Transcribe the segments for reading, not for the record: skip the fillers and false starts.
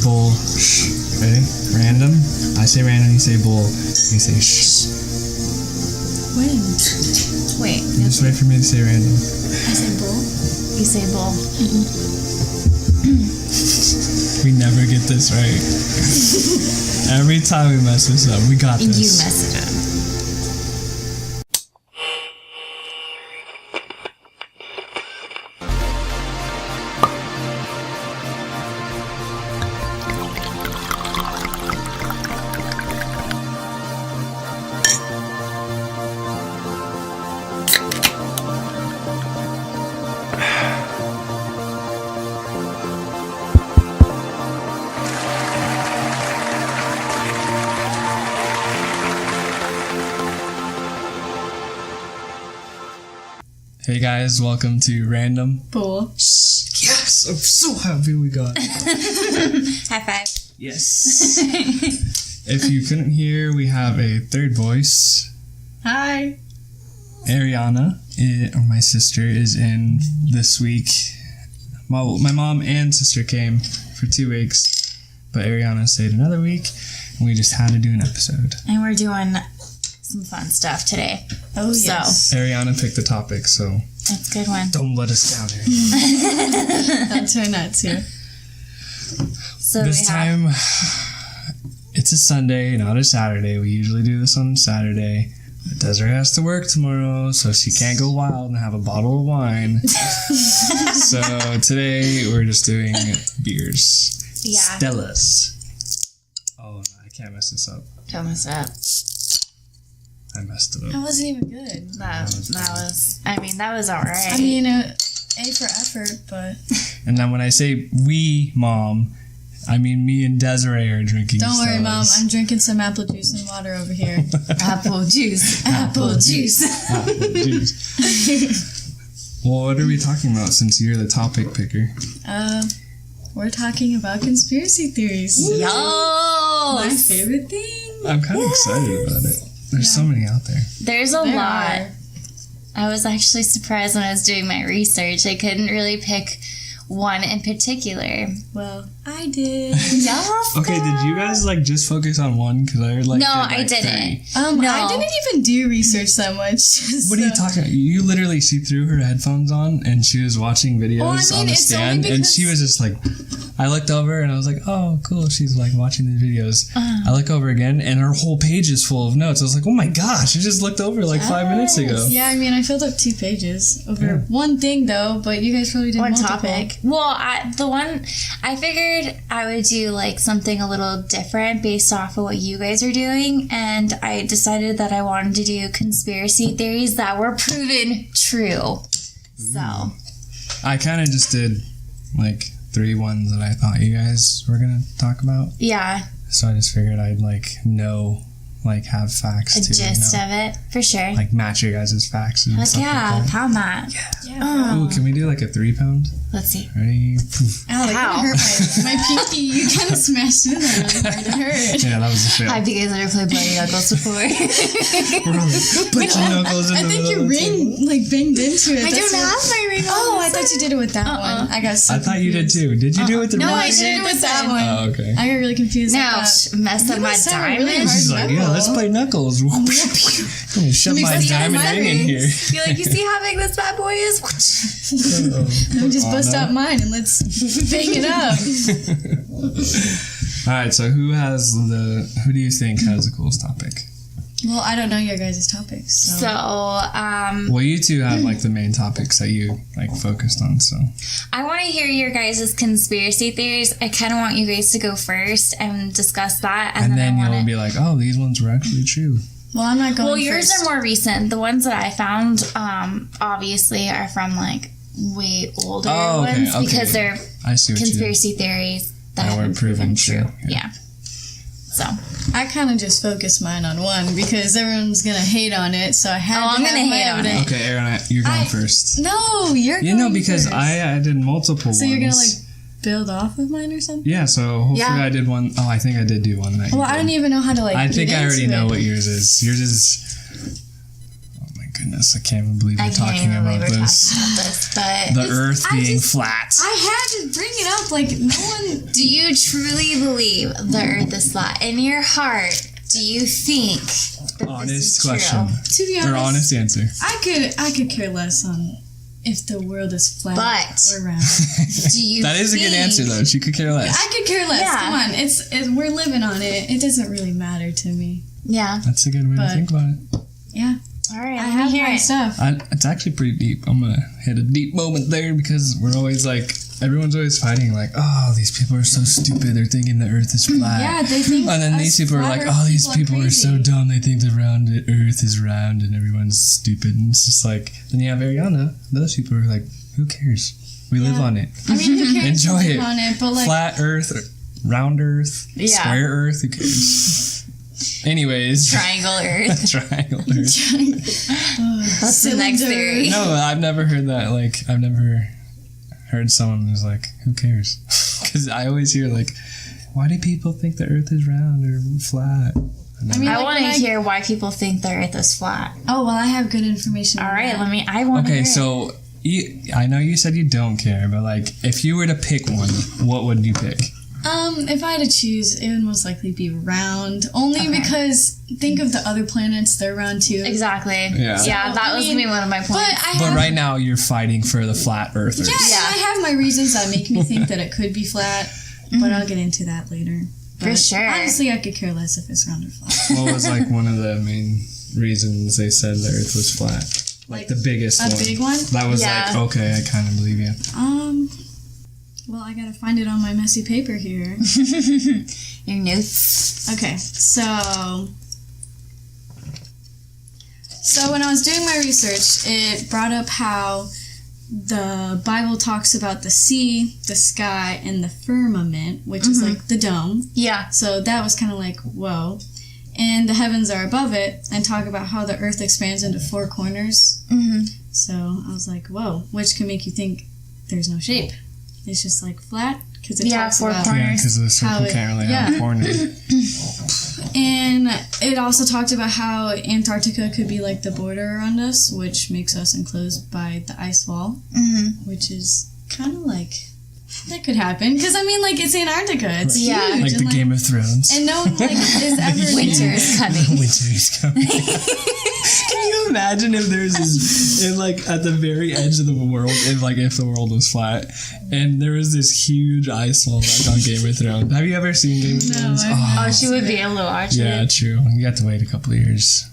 bull, shh. Ready? Random. I say random, you say bull. You say shh. When? Wait. You just wait for me to say random. I say bull. You say bull. We never get this right. Every time we mess this up, we got this. You mess it up. Hey guys, welcome to Random. Bull. Yes, I'm so happy we got it. High five. Yes. If you couldn't hear, we have a third voice. Hi. Ariana, or my sister, is in this week. My mom and sister came for 2 weeks, but Ariana stayed another week, and we just had to do an episode. And we're doing some fun stuff today. Oh, yes. Ariana picked the topic, so That's a good one. don't let us down, Ariana. I'll try not to. So This time, it's a Sunday, not a Saturday. We usually do this on Saturday. But Desiree has to work tomorrow, so she can't go wild and have a bottle of wine. So today, we're just doing beers. Yeah. Stellas. Oh, no, I can't mess this up. Don't mess it up. I messed it That up. wasn't even good. That was alright. I mean, A for effort, but And then when I say we, Mom, I mean me and Desiree are drinking don't worry, Mom. Stellas. I'm drinking some apple juice and water over here. apple juice. Apple juice. Apple juice. Well, what are we talking about since you're the topic picker? We're talking about conspiracy theories. My Yo! favorite thing. I'm kind of excited about it. There's so many out there. There's a There lot. are. I was actually surprised when I was doing my research. I couldn't really pick one in particular. Well, I did. Okay, did you guys just focus on one? Because I No, did, I didn't. three. I didn't even do research that much. What are you talking about? You literally, she threw her headphones on and she was watching videos Well, I mean, on the it's stand, only and she was just like, I looked over and I was like, oh, cool. She's watching the videos. I look over again and her whole page is full of notes. I was like, oh my gosh, I just looked over 5 minutes ago. Yeah, I mean, I filled up 2 pages over one thing, though, but you guys probably did One multiple. topic. Well, I figured I would do something a little different based off of what you guys are doing, and I decided that I wanted to do conspiracy theories that were proven true. So I kind of just did 3 ones that I thought you guys were going to talk about. yeah, So I just figured I'd know, have facts a too. gist of it for sure. Match your guys' facts and Heck stuff yeah, like that. pound that. Yeah. Ooh, can we do a 3 pound? Let's see. Ready? Poof. Ow, that How? kinda hurt my pinky. You kind of smashed in there really hard. It hurt. Yeah, that was a fail. Have you guys ever played Bloody Knuckles before? Put your knuckles in I the think middle your of the table. ring banged into it. I That's don't what- have my ring on. Oh, I thought you did it with that one. I got so I thought you did confused. too. Did you do it with the No, ring? I I did it with that time. one. Oh, okay. I got really confused. Now, I thought, mess up my must have a really diamond. She's like, yeah, let's play knuckles. I'm gonna shove me my see diamond my ring in here. You're like, you see how big this bad boy is? let me just Oh, bust no. out mine and let's bang it up. All right, so who do you think has the coolest topic? Well, I don't know your guys' topics. So. So, Well, you two have the main topics that you focused on, so. I want to hear your guys' conspiracy theories. I kind of want you guys to go first and discuss that, and And then I you'll want be like, oh, these ones were actually true. Well, I'm not going Well, yours first. are more recent. The ones that I found, obviously, are from way older Oh, okay, ones okay. because they're I see what conspiracy theories that have been weren't proven proven true. true. Yeah. So, I kind of just focused mine on one because everyone's gonna hate on it, so I had Oh, to I'm have gonna my hate on evidence. Okay, Aaron, you're going first. No, you're You going know, because first. I did multiple ones. So you're gonna build off of mine or something? Yeah, so hopefully Yeah. I did one. Oh, I think I did do one that you Well, I did. don't even know how to I think get I already into know it. what yours is. Yours is. Oh my goodness, I can't believe we're I can't talking even believe about we're this. talking about this, but The Earth being just- flat. I had to bring it up. Like, no one. do you truly believe the Earth is flat? In your heart, do you think that this Honest is question. true? To be Or honest, honest answer. I could care less on if the world is flat But- or round. Do you That is a good think- answer, though. She could care less. I could care less. Yeah. Come on, it's we're living on it. It doesn't really matter to me. Yeah. That's a good way to But- think about it. Yeah, All right. I Let have me hear my it. stuff. It's actually pretty deep. I'm gonna hit a deep moment there because we're always like, everyone's always fighting like, oh, these people are so stupid. They're thinking the Earth is flat. Yeah, they think. And then us these people are flat like, Earth oh, these people are so crazy. dumb. They think the Earth is round and everyone's stupid. And it's just like, then you have Ariana. Those people are like, who cares? We live Yeah. on it. I mean, who cares? Enjoy to it. live on it, but like, Flat Earth, round Earth, Yeah. square Earth. Who cares? Anyways, Triangle Earth. triangle Earth. That's the next cylinder. theory. No, I've never heard that. Like, I've never heard someone who's like, who cares? Because I always hear like, why do people think the Earth is round or flat? I mean, I like, want to when hear why people think the Earth is flat. Oh well, I have good information. All on right, that. I want to Okay, hear so I know you said you don't care, but like, if you were to pick one, what would you pick? If I had to choose, it would most likely be round. Only Okay. because think of the other planets; they're round too. it. Exactly. Yeah. Yeah, that I was mean, gonna be one of my points. But I But have, right now, you're fighting for the flat Earthers. yeah, Yeah. I have my reasons that make me think that it could be flat, but I'll get into that later. For But sure. Honestly, I could care less if it's round or flat. What was like one of the main reasons they said the Earth was flat? Like the biggest A one. big one? That was Yeah. like, okay, I kind of believe you. Well, I gotta find it on my messy paper here. Your notes. Okay, so when I was doing my research, it brought up how the Bible talks about the sea, the sky, and the firmament, which is like the dome. Yeah. So that was kind of like, whoa. And the heavens are above it, and talk about how the earth expands into four corners. Mm-hmm. So I was like, whoa, which can make you think there's no shape. It's just like flat, because it Yeah, talks four about... corners. Yeah, because the How circle it- can't really have a corner. And it also talked about how Antarctica could be like the border around us, which makes us enclosed by the ice wall, Mm-hmm. which is kind of like that could happen because I mean, like it's Antarctica, it's Yeah. huge, Like and, the Game of Thrones. and no one like is ever Winter is coming. Winter is coming. Can you imagine if there's this, in like at the very edge of the world, if the world was flat, and there was this huge ice wall like on Game of Thrones? Have you ever seen Game of No, Thrones? I've Oh, she would be able to watch Yeah, it. true. You got to wait a couple of years.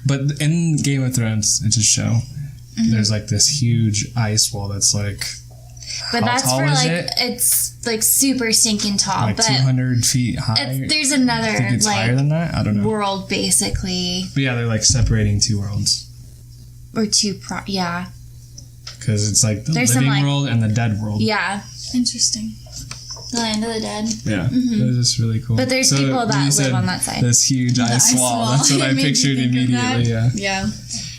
But in Game of Thrones, it's a show. There's like this huge ice wall that's like But how that's tall for is like it? it's like super stinking tall. Like but 200 feet high. there's I another think it's higher like than that. I don't know. world basically But yeah, they're like separating two worlds or yeah. because it's like the There's some, living like- world and the dead world. Yeah. interesting. The land of the dead. Yeah, it was just really cool. But there's So people that you live said on that side. This huge ice wall. That's what I It made me pictured think of immediately. that. Yeah. Yeah.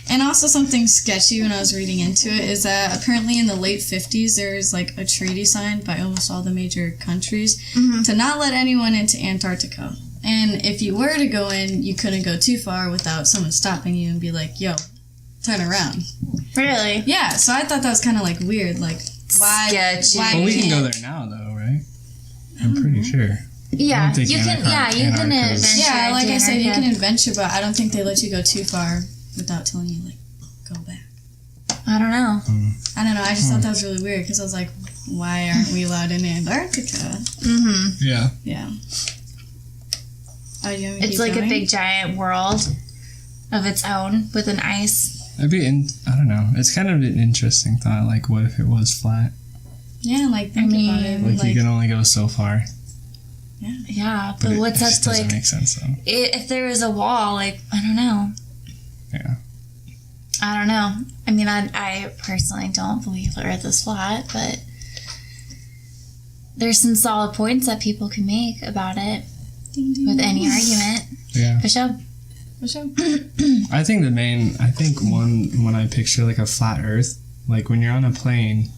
And also something sketchy when I was reading into it is that apparently in the late 50s there's like a treaty signed by almost all the major countries to not let anyone into Antarctica. And if you were to go in, you couldn't go too far without someone stopping you and be like, yo, turn around. Really? Yeah, so I thought that was kind of like weird. Like, why? Sketchy. Why Well, we can go can't- there now, though, right? I'm pretty sure. Yeah. don't think You can Antarctica- you can Antarctica's- adventure. Yeah, like into I said, you can Antarctica. adventure, but I don't think they let you go too far without telling you, like, go back. I don't know. I don't know. I just thought that was really weird because I was like, why aren't we allowed in Antarctica? Mm-hmm. Yeah. Yeah. Oh, you want me to It's keep like going? a big giant world of its own with an ice. I don't know. It's kind of an interesting thought. Like, what if it was flat? Yeah, like think I about it. Like, you can only go so far. Yeah, But but it what's just that doesn't like? make sense, though. If there was a wall, like I don't know. Yeah. I don't know. I mean, I personally don't believe the Earth is flat, but there's some solid points that people can make about it Ding, ding, with ding. any argument. Yeah. For sure. For sure. I think when I picture like a flat Earth, like when you're on a plane,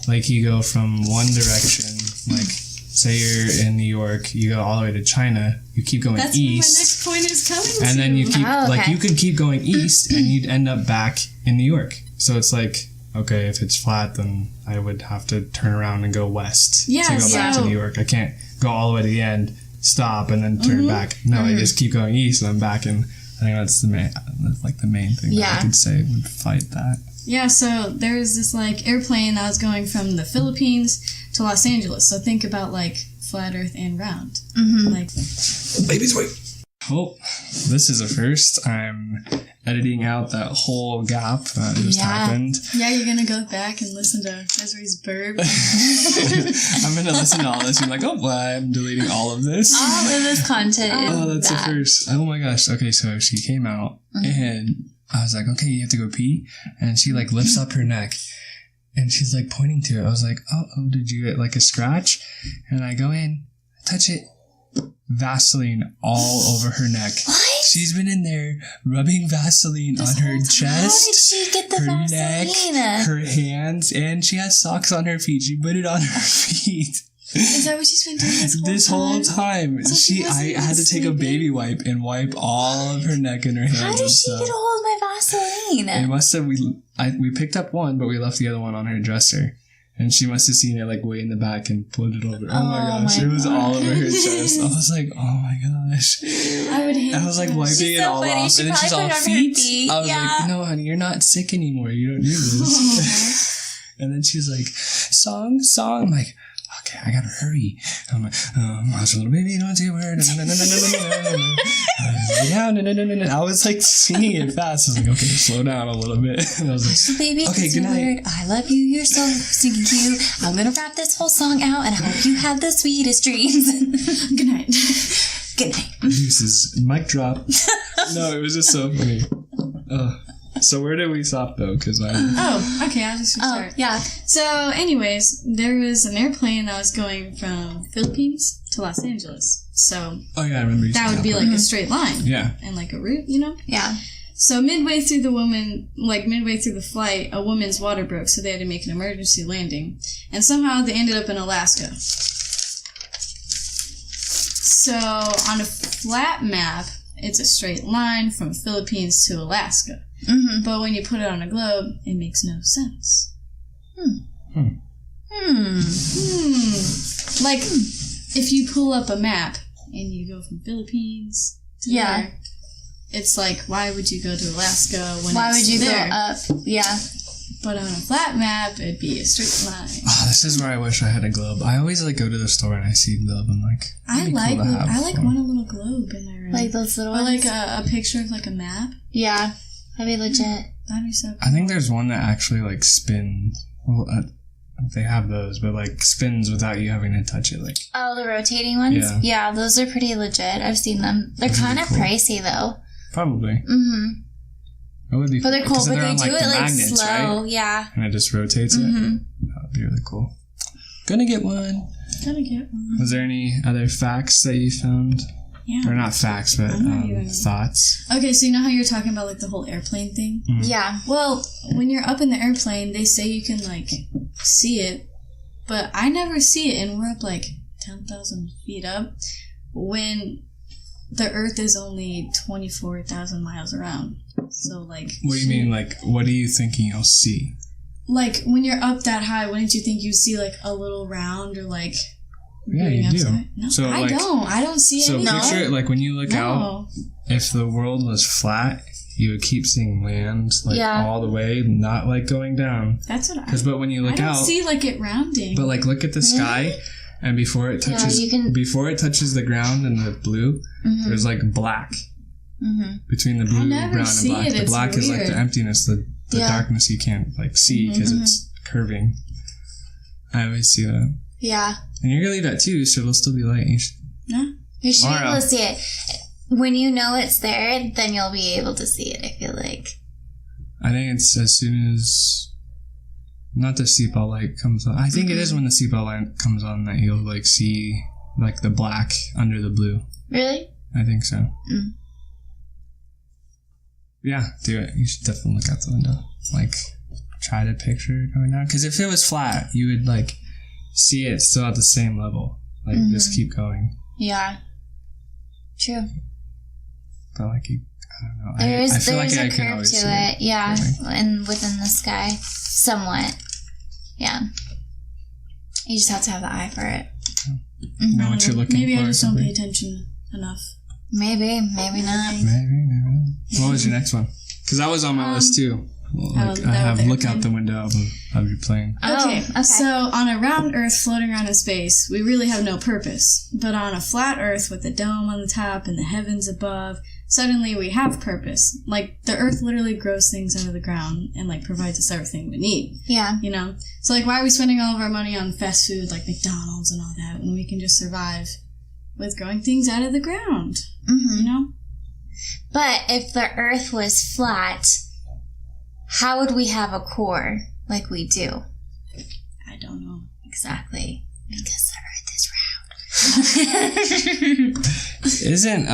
like you go from one direction, like say you're in New York, you go all the way to China, you keep going That's east. where my next point is coming And to. then you keep, Oh, okay. like, you could keep going east and you'd end up back in New York. So it's like, okay, if it's flat, then I would have to turn around and go west Yeah, to go back so- to New York. I can't go all the way to the end, stop, and then turn back. No, I just keep going east and I'm back in. I think that's the main thing that Yeah. I could say would fight that. Yeah, so there was this like airplane that was going from the Philippines to Los Angeles. So think about like flat Earth and round. Like, Babies, wait. Oh, this is a first. I'm editing out that whole gap that just Yeah. happened. yeah, you're gonna go back and listen to Desiree's burp. I'm going to listen to all this and be like, oh, well, I'm deleting all of this. All of this content Oh, is that's bad. a first. Oh my gosh. Okay, so she came out and I was like, okay, you have to go pee. And she like lifts up her neck and she's like pointing to it. I was like, oh, did you get like a scratch? And I go in, touch it. Vaseline all over her neck. What? She's been in there rubbing Vaseline on her How did chest, she get the her Vaseline? neck, her hands, and she has socks on her feet. She put it on her feet. Is that what she's been doing This whole time, So she I wasn't had to take a sleeping? baby wipe and wipe all of her neck and her hands. How did and she stuff. get a hold of my Vaseline? It must have we picked up one, but we left the other one on her dresser, and she must have seen it like way in the back and put it over. Oh my Oh gosh, my it was all gosh. over her chest. I was like, oh my gosh. I would hate I was like that. wiping She's it so all funny. off, She and then she's probably all put it on her feet. feet. I was Yeah. like, no, honey, you're not sick anymore. You don't do this. And then she's like, song. I'm like, okay, I gotta hurry. I'm like, hush, little baby, don't say a word. I was like singing it fast. I was like, okay, slow down a little bit. And I was like, Baby, okay, it's good your night. word. I love you. You're so stinking cute. I'm gonna rap this whole song out, and I hope you have the sweetest dreams. Good night. Good night. Deuces, mic drop. No, it was just so funny. So where did we stop though? Because I Oh, okay, I'll just Oh, restart. yeah. So, anyways, there was an airplane that was going from Philippines to Los Angeles. So I remember you that saying would be part. like a straight line. Yeah. And like a route, you know? Yeah. So midway through the flight, a woman's water broke, so they had to make an emergency landing. And somehow they ended up in Alaska. So on a flat map, it's a straight line from Philippines to Alaska. Mm-hmm. But when you put it on a globe, it makes no sense. Like, if you pull up a map and you go from Philippines to Yeah. there, it's like, why would you go to Alaska when Why it's would you there? go up? Yeah. But on a flat map, it'd be a straight line. Oh, this is where I wish I had a globe. I always like go to the store and I see a globe. I'm like, I that'd be cool to have. want a little globe in my room. Like those little or ones. like a picture of like a map. Yeah. That'd be legit. That'd be so cool. I think there's one that actually like spins. Well, they have those, but like spins without you having to touch it. Like, Oh, the rotating ones? Yeah. Those are pretty legit. I've seen them. They're Those are kind of cool. pricey, though. Probably. Mm-hmm. It would be But they're cool, 'cause but they on, do the it like magnets, slow. right? Yeah. And it just rotates Mm-hmm. it. That would be really cool. Gonna get one. Gotta get one. Was there any other facts that you found? Yeah. Or not facts, but I'm not even- thoughts? Okay, so you know how you're talking about like the whole airplane thing? Yeah. Well, when you're up in the airplane, they say you can like see it, but I never see it, and we're up like 10,000 feet up when the Earth is only 24,000 miles around. So like, What do you mean? Like, what are you thinking you'll see? like when you're up that high, wouldn't you think you'd see like a little round or like? Yeah, going you do. outside? No, So, I like- don't. I don't see So any. picture it like when you look out, No. if the world was flat, you would keep seeing land like Yeah. all the way, not like going down. That's what But when you I look don't out, see like it rounding. but like look at the sky, and before it touches, you can- before it touches the ground and the blue, there's like black Mm-hmm. between the blue, never brown, and see black. it, The it's black is like weird. the emptiness, the Yeah. darkness you can't like see because it's curving. I always see that, Yeah. and you're gonna leave that too, so it'll still be light. You should, No. You should be Tomorrow. able to see it. When you know it's there, then you'll be able to see it, I feel like. I think it's as soon as not the seatbelt light comes on. I think it is when the seatbelt light comes on that you'll like see like the black under the blue. Really? I think so. Mm. Yeah, do it. You should definitely look out the window. Like, try to picture it going down. Because if it was flat, you would like see it still at the same level. Like, just keep going. Yeah. True. But, like, I don't know. There's I feel like I a can curve always to see it. Yeah. And within the sky. Somewhat. Yeah. You just have to have the eye for it. Know what you're looking Maybe for. I just don't something. pay attention enough. Maybe not. Maybe not. What was your next one? Because that was on my list too. Like, I have look out the window of your plane. Okay, okay. so on a round Earth floating around in space, we really have no purpose. But on a flat Earth with a dome on the top and the heavens above, suddenly we have purpose. Like, the Earth literally grows things out of the ground and, like, provides us everything we need. Yeah. You know? So, like, why are we spending all of our money on fast food like McDonald's and all that when we can just survive with growing things out of the ground? Mm-hmm. You know? But if the Earth was flat, how would we have a core like we do? I don't know. Exactly. Because the Earth is round. Isn't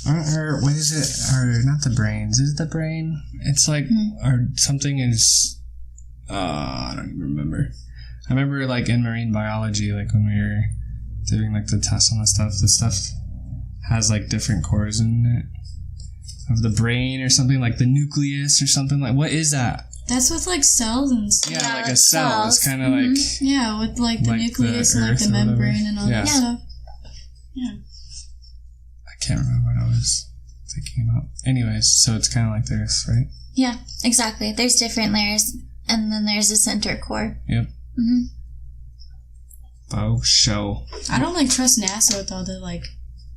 or what is it? Or not the brains? Is it the brain? It's like or something is. I don't even remember. I remember like in marine biology, like when we were doing like the tests on the stuff has like different cores in it of the brain or something, like the nucleus or something. Like, what is that? That's with, like, cells and stuff. Yeah, like a like cell. cells. It's kind of like Yeah, with, like, the Like the nucleus and, like, the Earth or whatever. membrane and all Yeah. that stuff. Yeah. I can't remember what I was thinking about. Anyways, so it's kind of like this, right? Yeah, exactly. There's different layers, and then there's a center core. Yep. Mm-hmm. Oh, show. I don't, like, trust NASA with all the, like,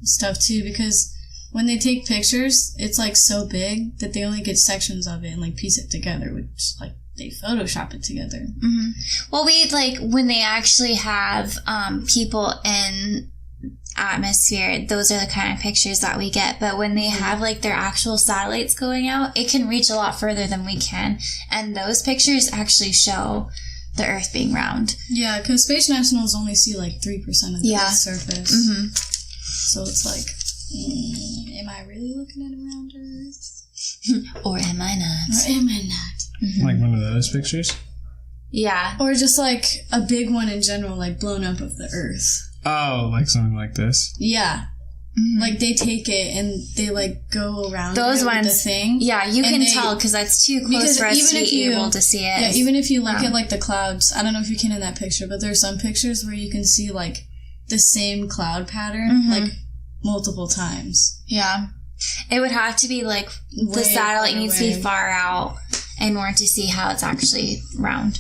stuff, too, because when they take pictures, it's, like, so big that they only get sections of it and, like, piece it together, which, like, they Photoshop it together. Mm-hmm. Well, we, like, when they actually have people in atmosphere, those are the kind of pictures that we get. But when they have, like, their actual satellites going out, it can reach a lot further than we can. And those pictures actually show the Earth being round. Yeah, because Space Nationals only see, like, 3% of the Earth's surface. Mm-hmm. So it's like, am I really looking at a round Earth? Or am I not? Or am I not? Mm-hmm. Like one of those pictures? Yeah. Or just, like, a big one in general, like, blown up of the Earth. Oh, like something like this? Yeah. Mm-hmm. Like, they take it and they, like, go around Those it with ones, the thing. Yeah, you And can they- tell because that's too close because for us even to if be you- able to see it. Yeah, even if you look Wow. at, like, the clouds, I don't know if you can in that picture, but there's some pictures where you can see, like, the same cloud pattern, Mhm. like, multiple times. Yeah. It would have to be like the Way satellite far needs to away. be far out in order to see how it's actually round.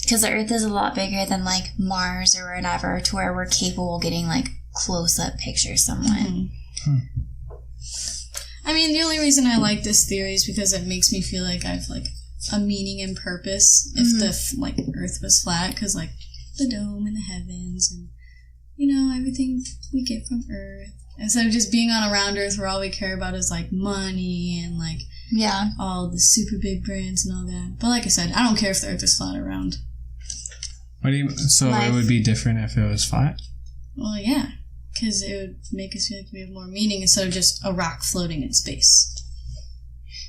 Because the Earth is a lot bigger than like Mars or whatever, to where we're capable of getting like close up pictures somewhat. Mm-hmm. I mean, the only reason I like this theory is because it makes me feel like I've, like, a meaning and purpose if the, like, Earth was flat, because, like, the dome and the heavens and, you know, everything we get from Earth. Instead of just being on a round Earth where all we care about is, like, money and, like, Yeah. all the super big brands and all that. But like I said, I don't care if the Earth is flat or round. What do you? So Life. it would be different if it was flat. Well, yeah, because it would make us feel like we have more meaning instead of just a rock floating in space.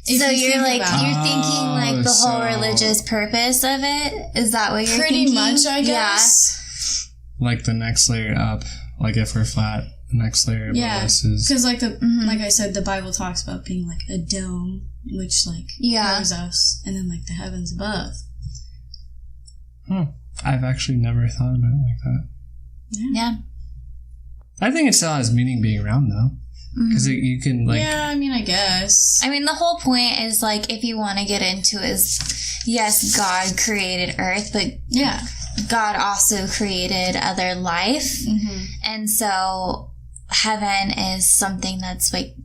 If So you you're think like about it. you're thinking like the whole so- religious purpose of it? Is that what you're Pretty thinking? much, I guess. Like the next layer up. Like if we're flat, the next layer above Yeah, us is. because like Mhm. like I said, the Bible talks about being like a dome, which like Yeah. covers us, and then like the heavens above. I've actually never thought about it like that. Yeah. I think it still has meaning being round though, because you can like. Yeah, I mean, I guess. I mean, the whole point is like, if you want to get into it, is yes, God created Earth, but Yeah. God also created other life. Mm-hmm. And so heaven is something that's like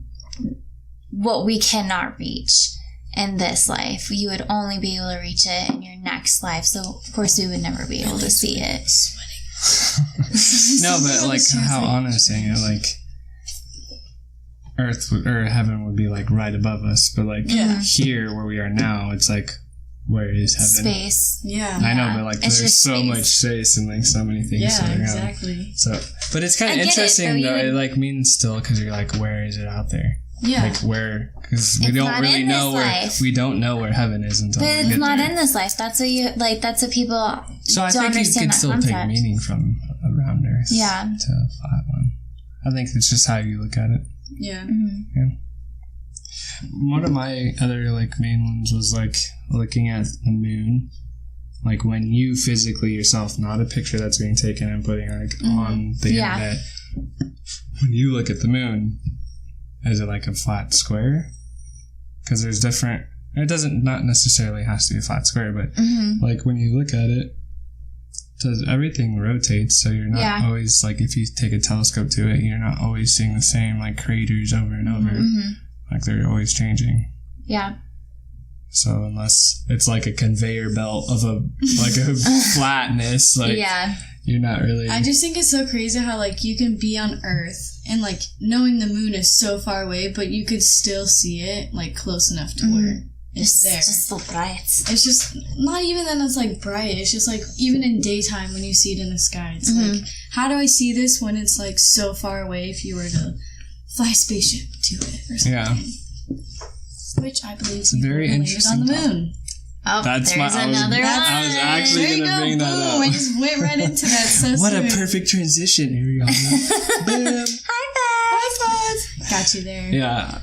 what we cannot reach in this life. You would only be able to reach it in your next life. So of course we would never be able to see it. No, but like how Anna is saying it, like Earth or heaven would be like right above us, but like Yeah. here where we are now, it's like where is heaven? Space. Yeah. I know, Yeah. but like It's there's just so space. much space and like so many things Yeah, sitting around. exactly. So, but it's kind I of get it, interesting though, you though. would- It like means still because you're like, where is it out there? Yeah. Like where? Because we It's don't not really in know this where life. we don't know where heaven is until But we it's get not there. in this life. That's what you like. That's what people So I don't think you understand can that still concept. take meaning from a around Earth Yeah. to a flat one. I think it's just how you look at it. Yeah. One of my other like main ones was like looking at the moon, like when you physically yourself, not a picture that's being taken and putting like on the internet. When you look at the moon, is it like a flat square? Because there's different. It doesn't not necessarily has to be a flat square, but like when you look at it, does everything rotates? So you're not always like if you take a telescope to it, you're not always seeing the same like craters over and over. Like they're always changing. Yeah. So unless it's like a conveyor belt of a flatness, like you're not really. I just think it's so crazy how like you can be on Earth and like knowing the moon is so far away, but you could still see it like close enough to where it's there. Just so bright. It's just not even that it's like bright. It's just like even in daytime when you see it in the sky, it's like how do I see this when it's like so far away? If you were to fly a spaceship to it or something, which I believe it's very interesting on the moon. Oh, that's there's another one. I was actually going to bring that up. I just went right into that. So what soon. a perfect transition. Here we go. Boom. High five. Got you there. Yeah.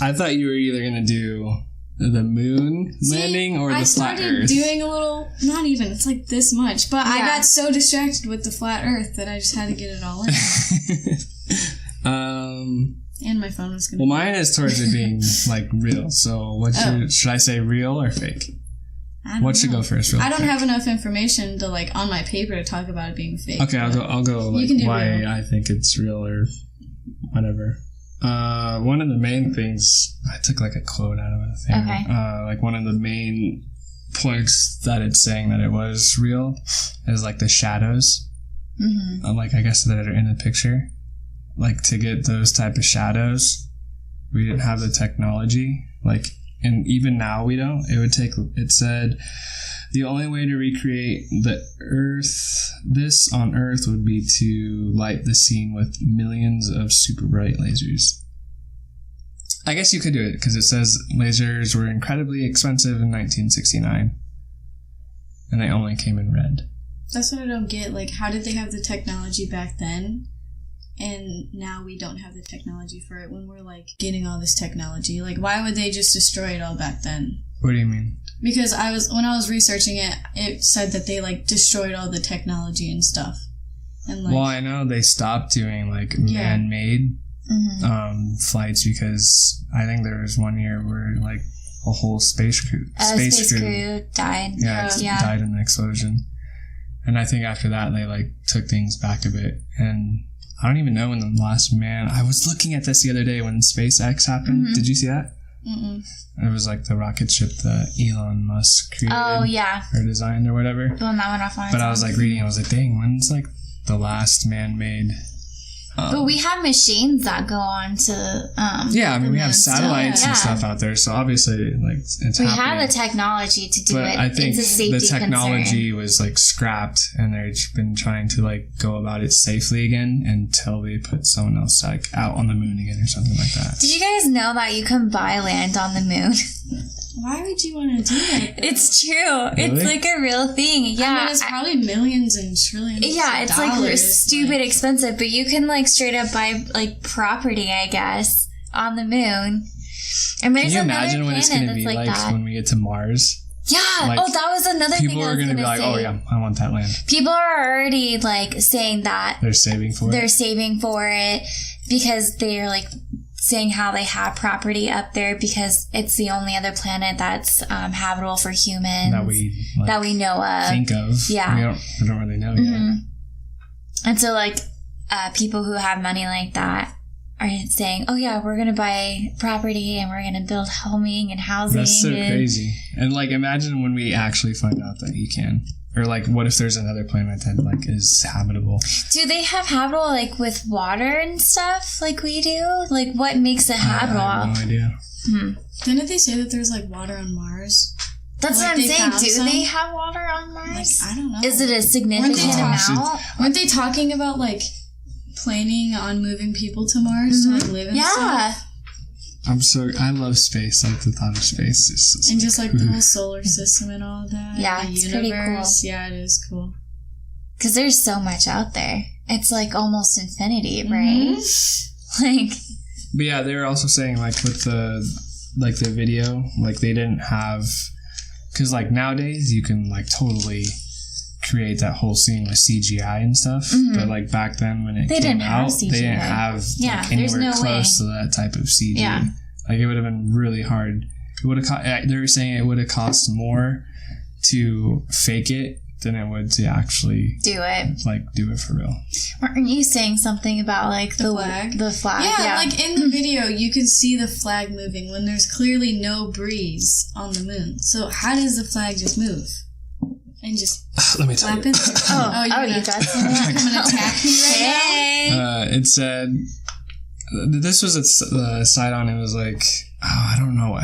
I thought you were either going to do the moon landing or the flat Earth. I started doing a little, not even, it's like this much, but I got so distracted with the flat Earth that I just had to get it all in. And my phone was going to Well, mine is towards it being like real. So should I say real or fake? What should go first? I don't have enough information to like on my paper to talk about it being fake. Okay, I'll go like why real. I think it's real or whatever. One of the main things, I took like a quote out of a thing. Okay. Like one of the main points that it's saying that it was real is like the shadows. Like I guess that are in the picture. Like to get those type of shadows, we didn't have the technology. Like, and even now we don't. It said the only way to recreate this on Earth would be to light the scene with millions of super bright lasers. I guess you could do it because it says lasers were incredibly expensive in 1969 and they only came in red. That's what I don't get. Like, how did they have the technology back then? And now we don't have the technology for it when we're, like, getting all this technology. Like, why would they just destroy it all back then? What do you mean? Because when I was researching it, it said that they, like, destroyed all the technology and stuff. And like, well, I know they stopped doing, like, man-made flights because I think there was one year where, like, a whole space crew died. Yeah, died in the explosion. And I think after that, they, like, took things back a bit. And I don't even know when the last man... I was looking at this the other day when SpaceX happened. Did you see that? It was like the rocket ship that Elon Musk created. Oh, yeah. Or designed or whatever. The one that went off on But I was like reading, I was like, dang, when's like the last man-made... but we have machines that go on to I mean, we have satellites and stuff out there, so obviously, like, it's happening. We have the technology to do it. But I think it's a safety the technology concern. was, like, scrapped, and they've been trying to, like, go about it safely again until they put someone else, like, out on the moon again or something like that. Did you guys know that you can buy land on the moon? Why would you want to do that, though? It's true. Really? It's like a real thing. Yeah. I mean, it's probably millions and trillions Yeah, it's dollars, like stupid expensive, but you can like straight up buy like property, I guess, on the moon. And there's Can you another imagine what it's going to be like that. when we get to Mars? Yeah. Like, that was another thing. People are going to be like, say. oh yeah, I want that land. People are already like saying that They're saving for it because they're like saying how they have property up there because it's the only other planet that's habitable for humans that we know of. Think of. Yeah. We don't really know yet. And so like people who have money like that are saying, oh yeah, we're going to buy property and we're going to build homing and housing. That's so crazy. And like imagine when we actually find out that you can. Or like what if there's another planet that like is habitable? Do they have habitable like with water and stuff like we do? Like what makes it habitable? I have no idea. Didn't they say that there's like water on Mars? That's like what I'm saying. Do some? they have water on Mars? Like, I don't know. Is it a significant amount? Weren't they talking about like planning on moving people to Mars to like live in stuff? I love space. Like the thought of space is and just like the whole solar system and all that. Yeah, the it's universe. pretty cool. Yeah, it is cool. Because there's so much out there. It's like almost infinity, right? Like, But yeah, they were also saying like with the video, like they didn't have, because like nowadays you can like totally create that whole scene with CGI and stuff. But like back then when it came out, they didn't have like anywhere close to that type of CG. Yeah. Like it would have been really hard. It would have. They were saying it would have cost more to fake it than it would to actually do it. Like do it for real. Weren't you saying something about like the flag? The flag. Yeah, like in the video, you can see the flag moving when there's clearly no breeze on the moon. So how does the flag just move? And just let me tell you. You got some. Come and attack me right now? It said this was a site on. It was like, oh, I don't know.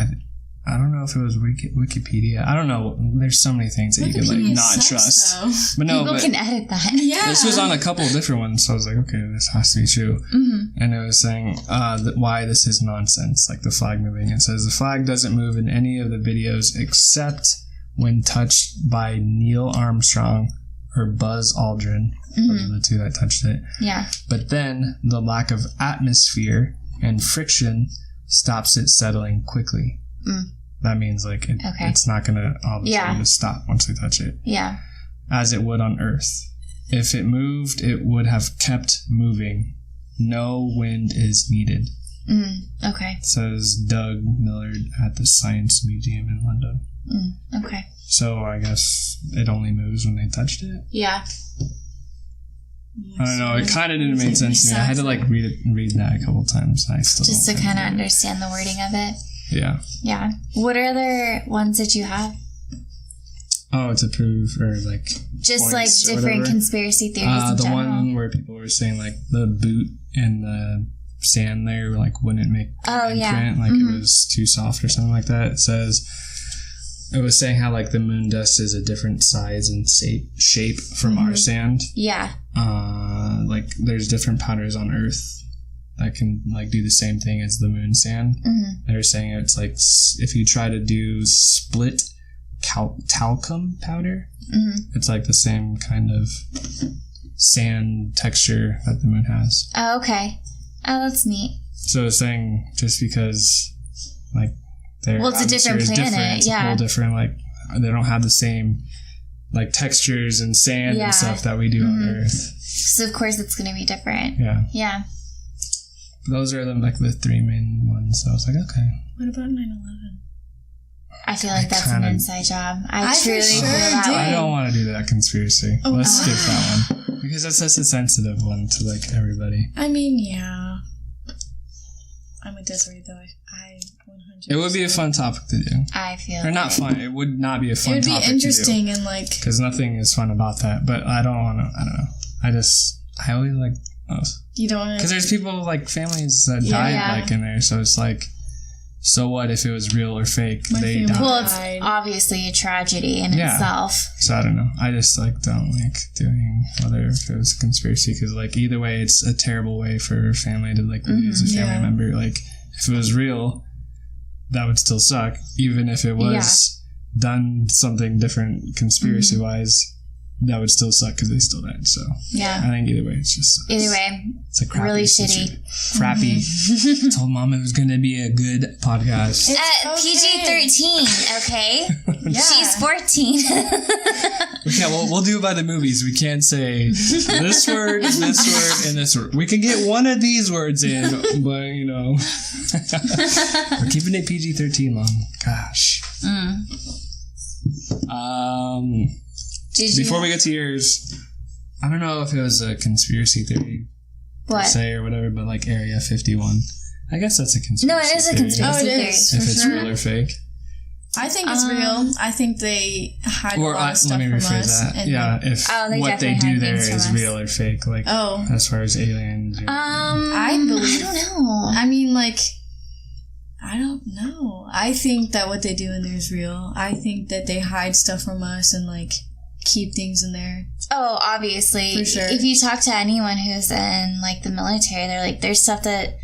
I don't know if it was Wikipedia. I don't know. There's so many things that you could like not trust. Though. But no, people can edit that. Yeah. This was on a couple of different ones, so I was like, okay, this has to be true. And it was saying why this is nonsense, like the flag moving. It says the flag doesn't move in any of the videos except when touched by Neil Armstrong or Buzz Aldrin. Those are the two that touched it. Yeah. But then the lack of atmosphere and friction stops it settling quickly. That means like it's not going to all of a sudden just stop once we touch it. Yeah. As it would on Earth. If it moved, it would have kept moving. No wind is needed. Okay. Says Doug Millard at the Science Museum in London. Okay. So I guess it only moves when they touched it. Yeah. I don't know. It kind of didn't make sense to me. I had to like read that a couple times. I still just to kind of understand the wording of it. Yeah. Yeah. What are other ones that you have? Oh, to prove or like just like different conspiracy theories. In the general. one where people were saying like the boot and the sand there like wouldn't make imprint, like it was too soft or something like that. It says it was saying how like the moon dust is a different size and shape from our sand. Yeah. Like there's different powders on Earth that can like do the same thing as the moon sand. They're saying it's like if you try to do split talcum powder, it's like the same kind of sand texture that the moon has. Oh, okay. Oh, that's neat. So it's saying just because like it's a different planet, it's a whole different, like they don't have the same like textures and sand and stuff that we do on Earth. So of course it's going to be different. Yeah. Yeah. Those are the three main ones. So I was like, okay. What about 9/11? I feel like that's an inside job. I truly feel that way. I don't want to do that conspiracy. Let's skip that one because that's such a sensitive one to like everybody. I mean, yeah. I'm with Desiree though. I 100%. It would be a fun topic to do. I feel. Or not fun. It would not be a fun topic to do. It would be interesting and like because nothing is fun about that. But I don't want to. I don't know. I always like. You don't want to. Because there's people like families that died like in there, so it's like. So what if it was real or fake? They died. Well, it's obviously a tragedy in itself. So I don't know. I just like don't like doing whether if it was a conspiracy because like either way, it's a terrible way for a family to like lose a family member. Like if it was real, that would still suck. Even if it was done something different conspiracy wise, that would still suck because they still died. So I think either way, it's just it's a crappy really shitty. Crappy. Told Mom it was going to be a good podcast. PG-13, okay? She's 14. We'll do it by the movies. We can't say this word, and this word. We can get one of these words in, but you know, we're keeping it PG-13, Mom. Gosh. Before we get to yours, I don't know if it was a conspiracy theory per se or whatever, but like Area 51. I guess that's a conspiracy theory. No, it is a conspiracy theory. If it's real or fake. I think it's real. I think they hide a lot of stuff from us. Let me rephrase that. Yeah, if what they do there is real or fake, like as far as aliens. I believe. I don't know. I mean, like, I don't know. I think that what they do in there is real. I think that they hide stuff from us and like keep things in there. Oh, obviously. For sure. If you talk to anyone who's in like the military, they're like, there's stuff that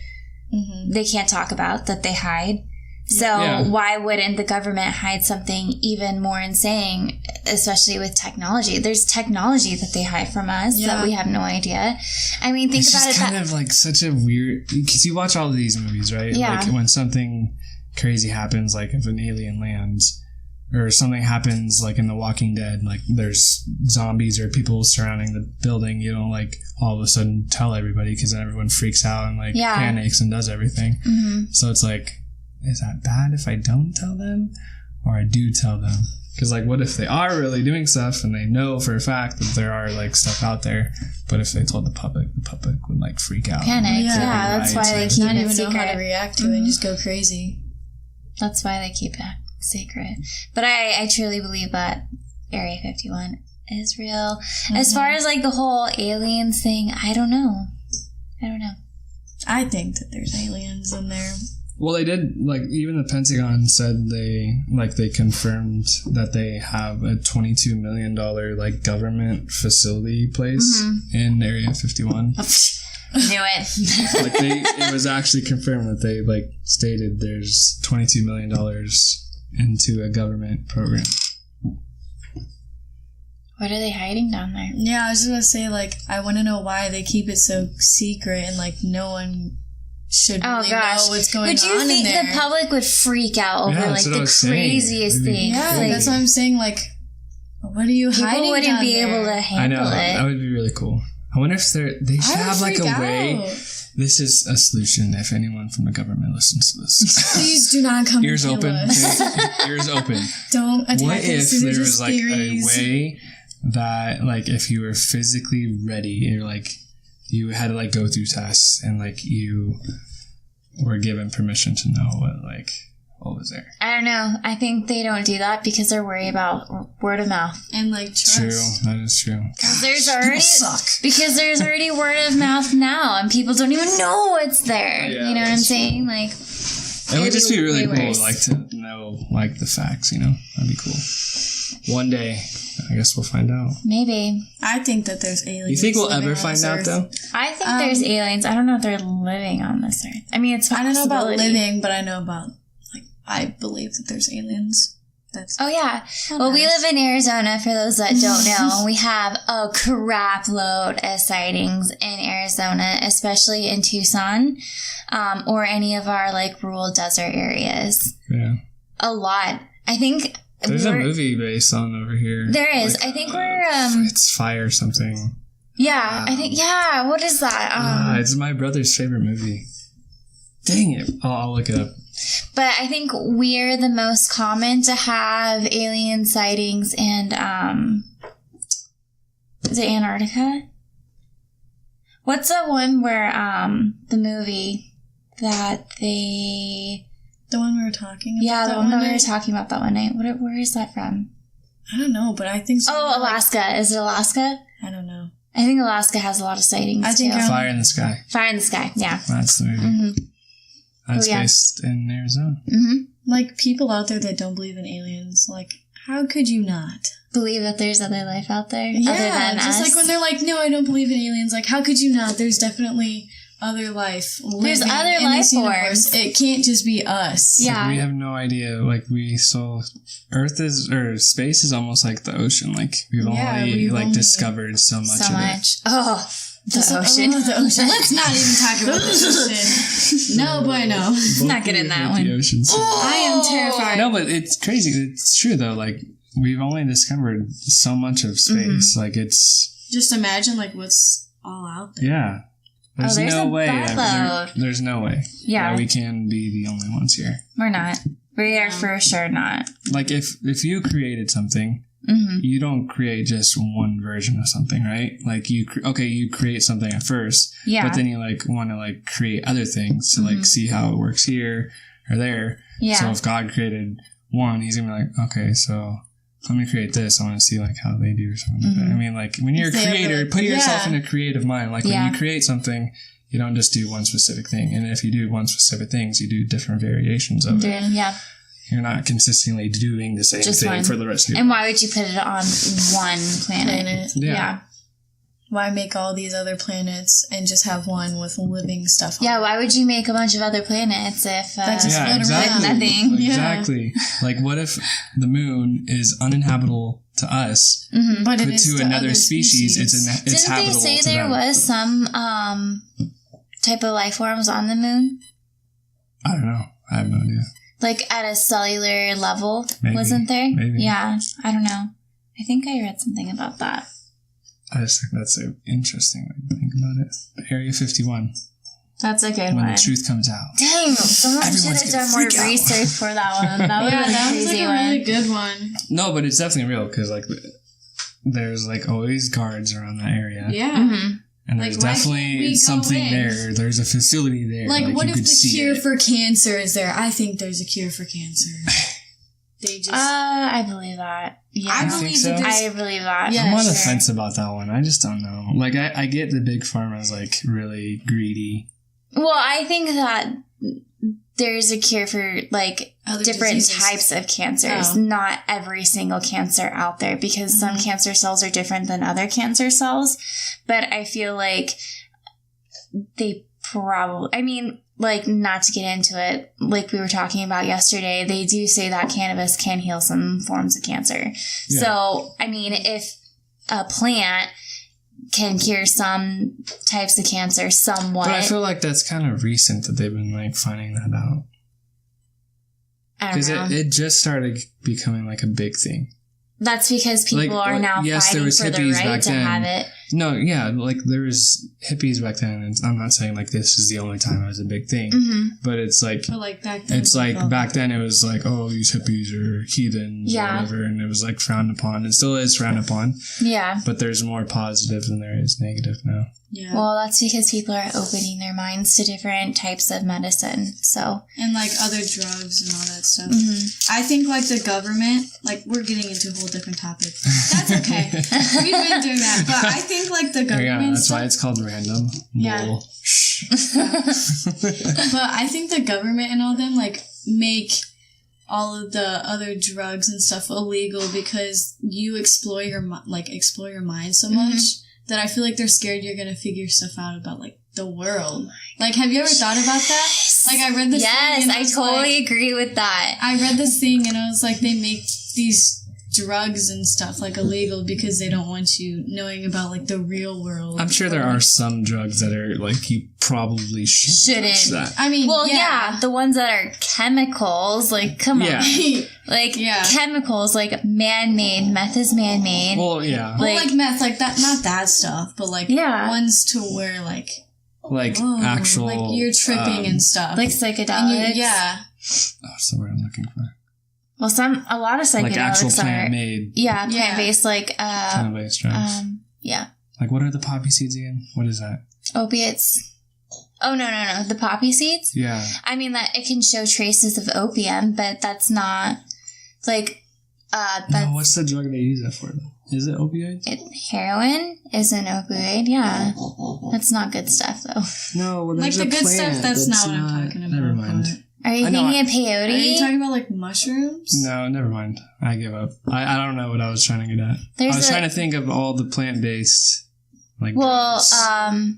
they can't talk about that they hide. So why wouldn't the government hide something even more insane, especially with technology? There's technology that they hide from us that we have no idea. I mean, think about it. It's kind of like such a weird, because you watch all of these movies, right? Yeah. Like when something crazy happens, like if an alien lands, or something happens like in The Walking Dead, like there's zombies or people surrounding the building, you don't like all of a sudden tell everybody, because then everyone freaks out and like panics and does everything. So it's like, is that bad if I don't tell them, or I do tell them? Because like, what if they are really doing stuff and they know for a fact that there are like stuff out there, but if they told the public would like freak out, panic. That's why they keep not it even secret. know how to react to it and just go crazy. That's why they keep it secret. But I truly believe that Area 51 is real. As far as like the whole aliens thing, I don't know. I think that there's aliens in there. Well, they did, like, even the Pentagon said they confirmed that they have a $22 million, like, government facility place in Area 51. Knew it. Like, it was actually confirmed that they, like, stated there's $22 million into a government program. What are they hiding down there? Yeah, I was just gonna say, like, I want to know why they keep it so secret and, like, no one should really know what's going on in there. Would you think the public would freak out over, like, the craziest thing? Yeah, like, that's what I'm saying, like, what are you hiding? People wouldn't be there? able to handle it. That would be really cool. I wonder if they should have, like, a way. This is a solution if anyone from the government listens to this. Please do not come Ears open. Ears open. Don't attack What us. if there was, like, a way that, like, if you were physically ready, or, like, you had to, like, go through tests and, like, you were given permission to know what was there. I don't know. I think they don't do that because they're worried about word of mouth. And, like, trust. True. That is true. Because there's already word of mouth now, and people don't even know what's there. Yeah, you know what I'm saying? Like, it would just be really cool, like, to know, like, the facts, you know? That'd be cool. One day, I guess we'll find out. Maybe. I think that there's aliens. You think we'll ever on find this out, Earth. though? I think there's aliens. I don't know if they're living on this Earth. I mean, it's a I don't know about possibility. living, but I know about, like, I believe that there's aliens. Oh, yeah. Well, we live in Arizona, for those that don't know, and we have a crap load of sightings in Arizona, especially in Tucson, or any of our, like, rural desert areas. Yeah. A lot. I think... There's a movie based on over here. There is. Like, I think we're... it's Fire something. Yeah, I think... Yeah, what is that? It's my brother's favorite movie. Dang it. I'll look it up. But I think we're the most common to have alien sightings and, is it Antarctica? What's the one where, the movie that they... The one we were talking about? Yeah, the one that we were talking about that one night. Where is that from? I don't know, but I think so. Oh, Alaska. Is it Alaska? I don't know. I think Alaska has a lot of sightings, I think too. Fire in the Sky. Fire in the Sky, yeah. That's the movie. Mm-hmm. That's based in Arizona. Mm-hmm. Like, people out there that don't believe in aliens, like, how could you not? Believe that there's other life out there? Yeah, other than just us? like when they're like, no, I don't believe in aliens. Like, how could you not? There's definitely other life living There's other in life this universe. forms. It can't just be us. Yeah. Like, we have no idea. Like, space is almost like the ocean. Like, we've only discovered so much So of much. Oh, the ocean. Oh, the ocean. Let's not even talk about the ocean. No, bueno. Not good in that The one. oceans. I am terrified. No, but it's crazy. It's true, though. Like, we've only discovered so much of space. Like, it's... Just imagine, like, what's all out there. Yeah. There's there's no a way. buttload. There's no way. Yeah. That we can be the only ones here. We're not. We are for sure not. Like, if you created something, Mm-hmm. you don't create just one version of something, right? Like, you create something at first, Yeah. but then you, like, want to, like, create other things to, like, see how it works here or there. Yeah. So if God created one, he's gonna be like, okay, so let me create this. I want to see, like, how they do or something like that. I mean, like, when you're a creator, put yourself in a creative mind. Like, when you create something, you don't just do one specific thing. And if you do one specific thing, you do different variations of it. Yeah. You're not consistently doing the same Just thing one. for the rest of your And life. why would you put it on one planet? Yeah. why make all these other planets and just have one with living stuff on Yeah, it? why would you make a bunch of other planets if That just Yeah, float exactly. around. nothing? Exactly. Like, what if the moon is uninhabitable to us, But it but is to another other species, it's Didn't they habitable say to there them? was some type of life forms on the moon? I don't know. I have no idea. Like at a cellular level, Maybe. wasn't there? Maybe. Yeah, I don't know. I think I read something about that. I just think that's an interesting way to think about it. Area 51, That's a good when one. the truth comes out. Dang, someone should Everyone's have gonna done more freak out. research for that one. That would Yeah, have been that a was like crazy a one. really good one. No, but it's definitely real because like there's like always guards around that area, Yeah. Mm-hmm. and Like, there's why can't we definitely go something in? there. There's a facility there. Like, what you if could the see cure it. for cancer is there? I think there's a cure for cancer. They just... I believe that. Yeah, I think believe so? that I there's... believe that. Yeah, I'm on the sure. fence about that one. I just don't know. Like, I get the big pharma's like really greedy. Well, I think that there's a cure for like Other different diseases. types of cancers. Oh. Not every single cancer out there because some cancer cells are different than other cancer cells. But I feel like they probably, I mean, like not to get into it, like we were talking about yesterday, they do say that cannabis can heal some forms of cancer. Yeah. So, I mean, if a plant can cure some types of cancer somewhat. But I feel like that's kind of recent that they've been like finding that out. I don't Because know. it just started becoming like a big thing. That's because people Like, are now yes, there fighting was for the hippies right back to then. have it. No, yeah, like there was hippies back then, and I'm not saying like this is the only time it was a big thing, Mm-hmm. but it's like But like back then... it's like back then it was like, oh, these hippies are heathens or Yeah. whatever, and it was like frowned upon. It still is frowned upon, Yeah. but there's more positive than there is negative now. Yeah. Well, that's because people are opening their minds to different types of medicine. So, and like other drugs and all that stuff. mhm. I think like the government, like we're getting into a whole different topic. That's okay. We've been doing that. But I think like the government Yeah, that's stuff, why it's called random. Yeah. Bull. Shh. but I think the government and all them like make all of the other drugs and stuff illegal because you explore your mind so much that I feel like they're scared you're gonna figure stuff out about like the world. Like, have you ever thought about that? Like, I read this. Yes, thing and I was totally like, agree with that. I read this thing and I was like, they make these drugs and stuff like illegal because they don't want you knowing about like the real world. I'm sure there are some drugs that are like you probably shouldn't. touch Shouldn't. that. I mean, Well, yeah, the ones that are chemicals, like, come Yeah. on. Like, Yeah. chemicals, like, man-made. Meth is man-made. Well, yeah, Well, like meth, like that, not that stuff, but like Yeah. ones to where like like whoa, actual, like you're tripping and stuff. like, And psychedelics. yeah, Oh, that's the word I'm looking for. Well, a lot of psychedelics Like actual are, plant-made yeah, Yeah. plant-based, like, cannabis drugs. yeah, Like, what are the poppy seeds again? What is that? opiates. Oh, no. The poppy seeds? Yeah. I mean, that it can show traces of opium, but that's not, like, that's... No, what's the drug they use that for, though? Is it opioids? Heroin is an opioid, yeah. That's not good stuff, though. No, well, like there's the a good plant stuff. That's not what I'm talking about. Never mind. Are you I know, thinking of Are you peyote? talking about like mushrooms? No, never mind. I give up. I don't know what I was trying to get at. There's I was trying to think of all the plant-based, like, Well, drugs.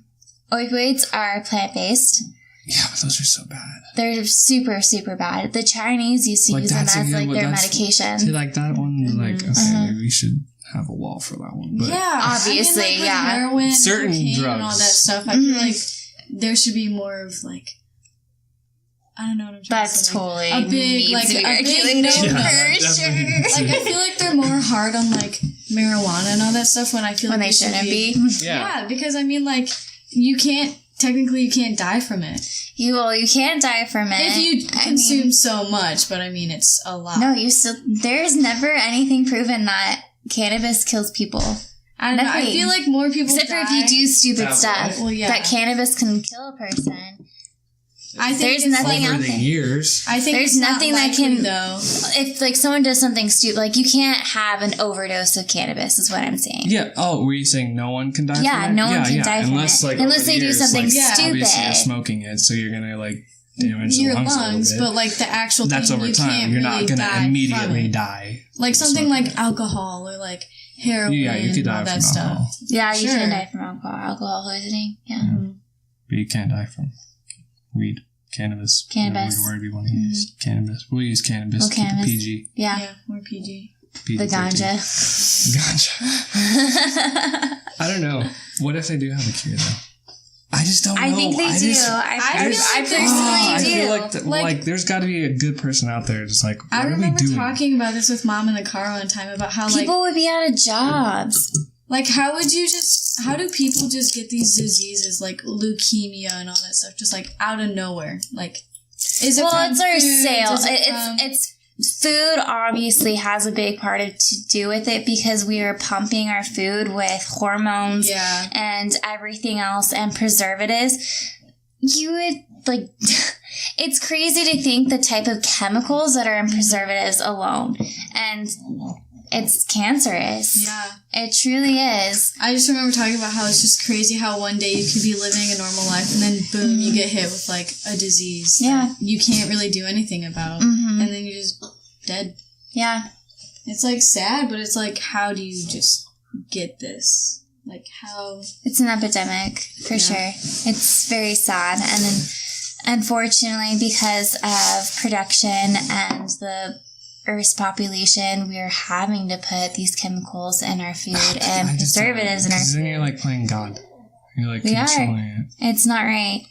opioids are plant-based. Yeah, but those are so bad. They're super, super bad. The Chinese used to Like, use them that's a as, good like, one. their That's- medication. See, like, that one, like, okay, Uh-huh. maybe we should have a wall for that one. But Yeah, Obviously, I mean, like, with yeah. heroin, Certain cocaine, and all drugs. that stuff. I feel like there should be more of like, I don't know what I'm trying That's to say. totally a big, needs like to be a big regulated no, Yeah, for definitely sure. needs to Like, I feel like they're more hard on like marijuana and all that stuff when I feel When like they should shouldn't be. Yeah, because I mean, like, you can't die from it You can't die from it. if you I consume mean, so much. But I mean, it's a lot. no, there's never anything proven that cannabis kills people. I don't know. I nothing. feel like more people Except for if die. you do stupid That stuff. what? Well, yeah. That cannabis can kill a person. I think There's it's nothing like, over out the there. years. I think There's it's not nothing that likely, can- though. If, like, someone does something stupid, like, you can't have an overdose of cannabis, is what I'm saying. Yeah. Oh, were you saying no one can die Yeah, from it? no one can die from Unless, it. like, Unless over the they do years, something like, Yeah. stupid. Obviously, you're smoking it, so you're gonna like damage Your the lungs, a lungs, little but bit. like the actual That's thing, over you time. can't You're really not gonna die from immediately it. die. Like something smoking like it. alcohol or like heroin, Yeah, you could die all from that stuff. alcohol. Yeah, you Sure. can die from alcohol poisoning. Yeah. But you can't die from weed. Cannabis. Cannabis. Whatever word we want to use. Cannabis. We'll use cannabis. Well, Keep it cannabis. PG. Yeah. Yeah, more PG. PG The ganja. Ganja. I don't know. What if they do have a cure, though? I just don't know. I think they do. just- I personally I do. feel like there's got to be a good person out there just like, what I are we remember doing? talking about this with Mom in the car one time about how People would be out of jobs. how do people just get these diseases like leukemia and all that stuff just like out of nowhere? Like, is it Well, from it's our food? sale. Is it from- It's food obviously has a big part to do with it because we are pumping our food with hormones Yeah. and everything else and preservatives. You would like it's crazy to think the type of chemicals that are in preservatives alone, and it's cancerous. Yeah. It truly is. I just remember talking about how it's just crazy how one day you could be living a normal life and then boom, you get hit with like a disease Yeah. that you can't really do anything about. Mhm. And then you're just dead. Yeah. It's like sad, but it's like, how do you just get this? Like, how? It's an epidemic for sure. It's very sad, and then unfortunately, because of production and the Earth's population, we are having to put these chemicals in our food and I just don't know. preservatives in our 'Cause then food. you're like playing God. You're like We are. controlling it. It's not right.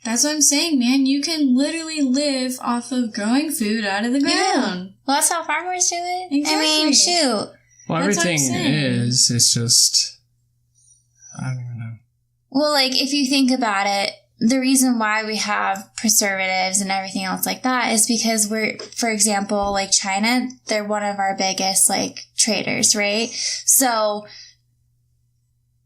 That's what I'm saying, man. You can literally live off of growing food out of the ground. Well, that's how farmers do it. I mean, Exactly. shoot. Well, That's what I'm everything saying. is. It's just. I don't even know. Well, like, if you think about it, the reason why we have preservatives and everything else like that is because we're, for example, like China, they're one of our biggest, like, traders, right? So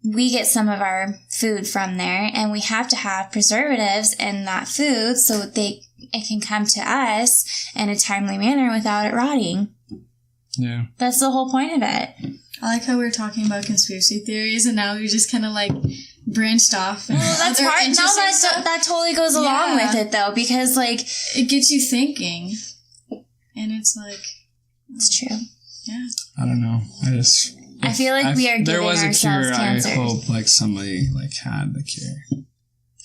we get some of our food from there, and we have to have preservatives in that food so it can come to us in a timely manner without it rotting. Yeah. That's the whole point of it. I like how we were talking about conspiracy theories, and now we just kind of like branched off. Well, that's other part. No, interesting stuff. that totally goes along Yeah. with it, though, because, like, It gets you thinking, and it's like, it's true. yeah. I don't know. I feel like we are giving there was a ourselves cure. cancer. I hope like somebody like had the cure.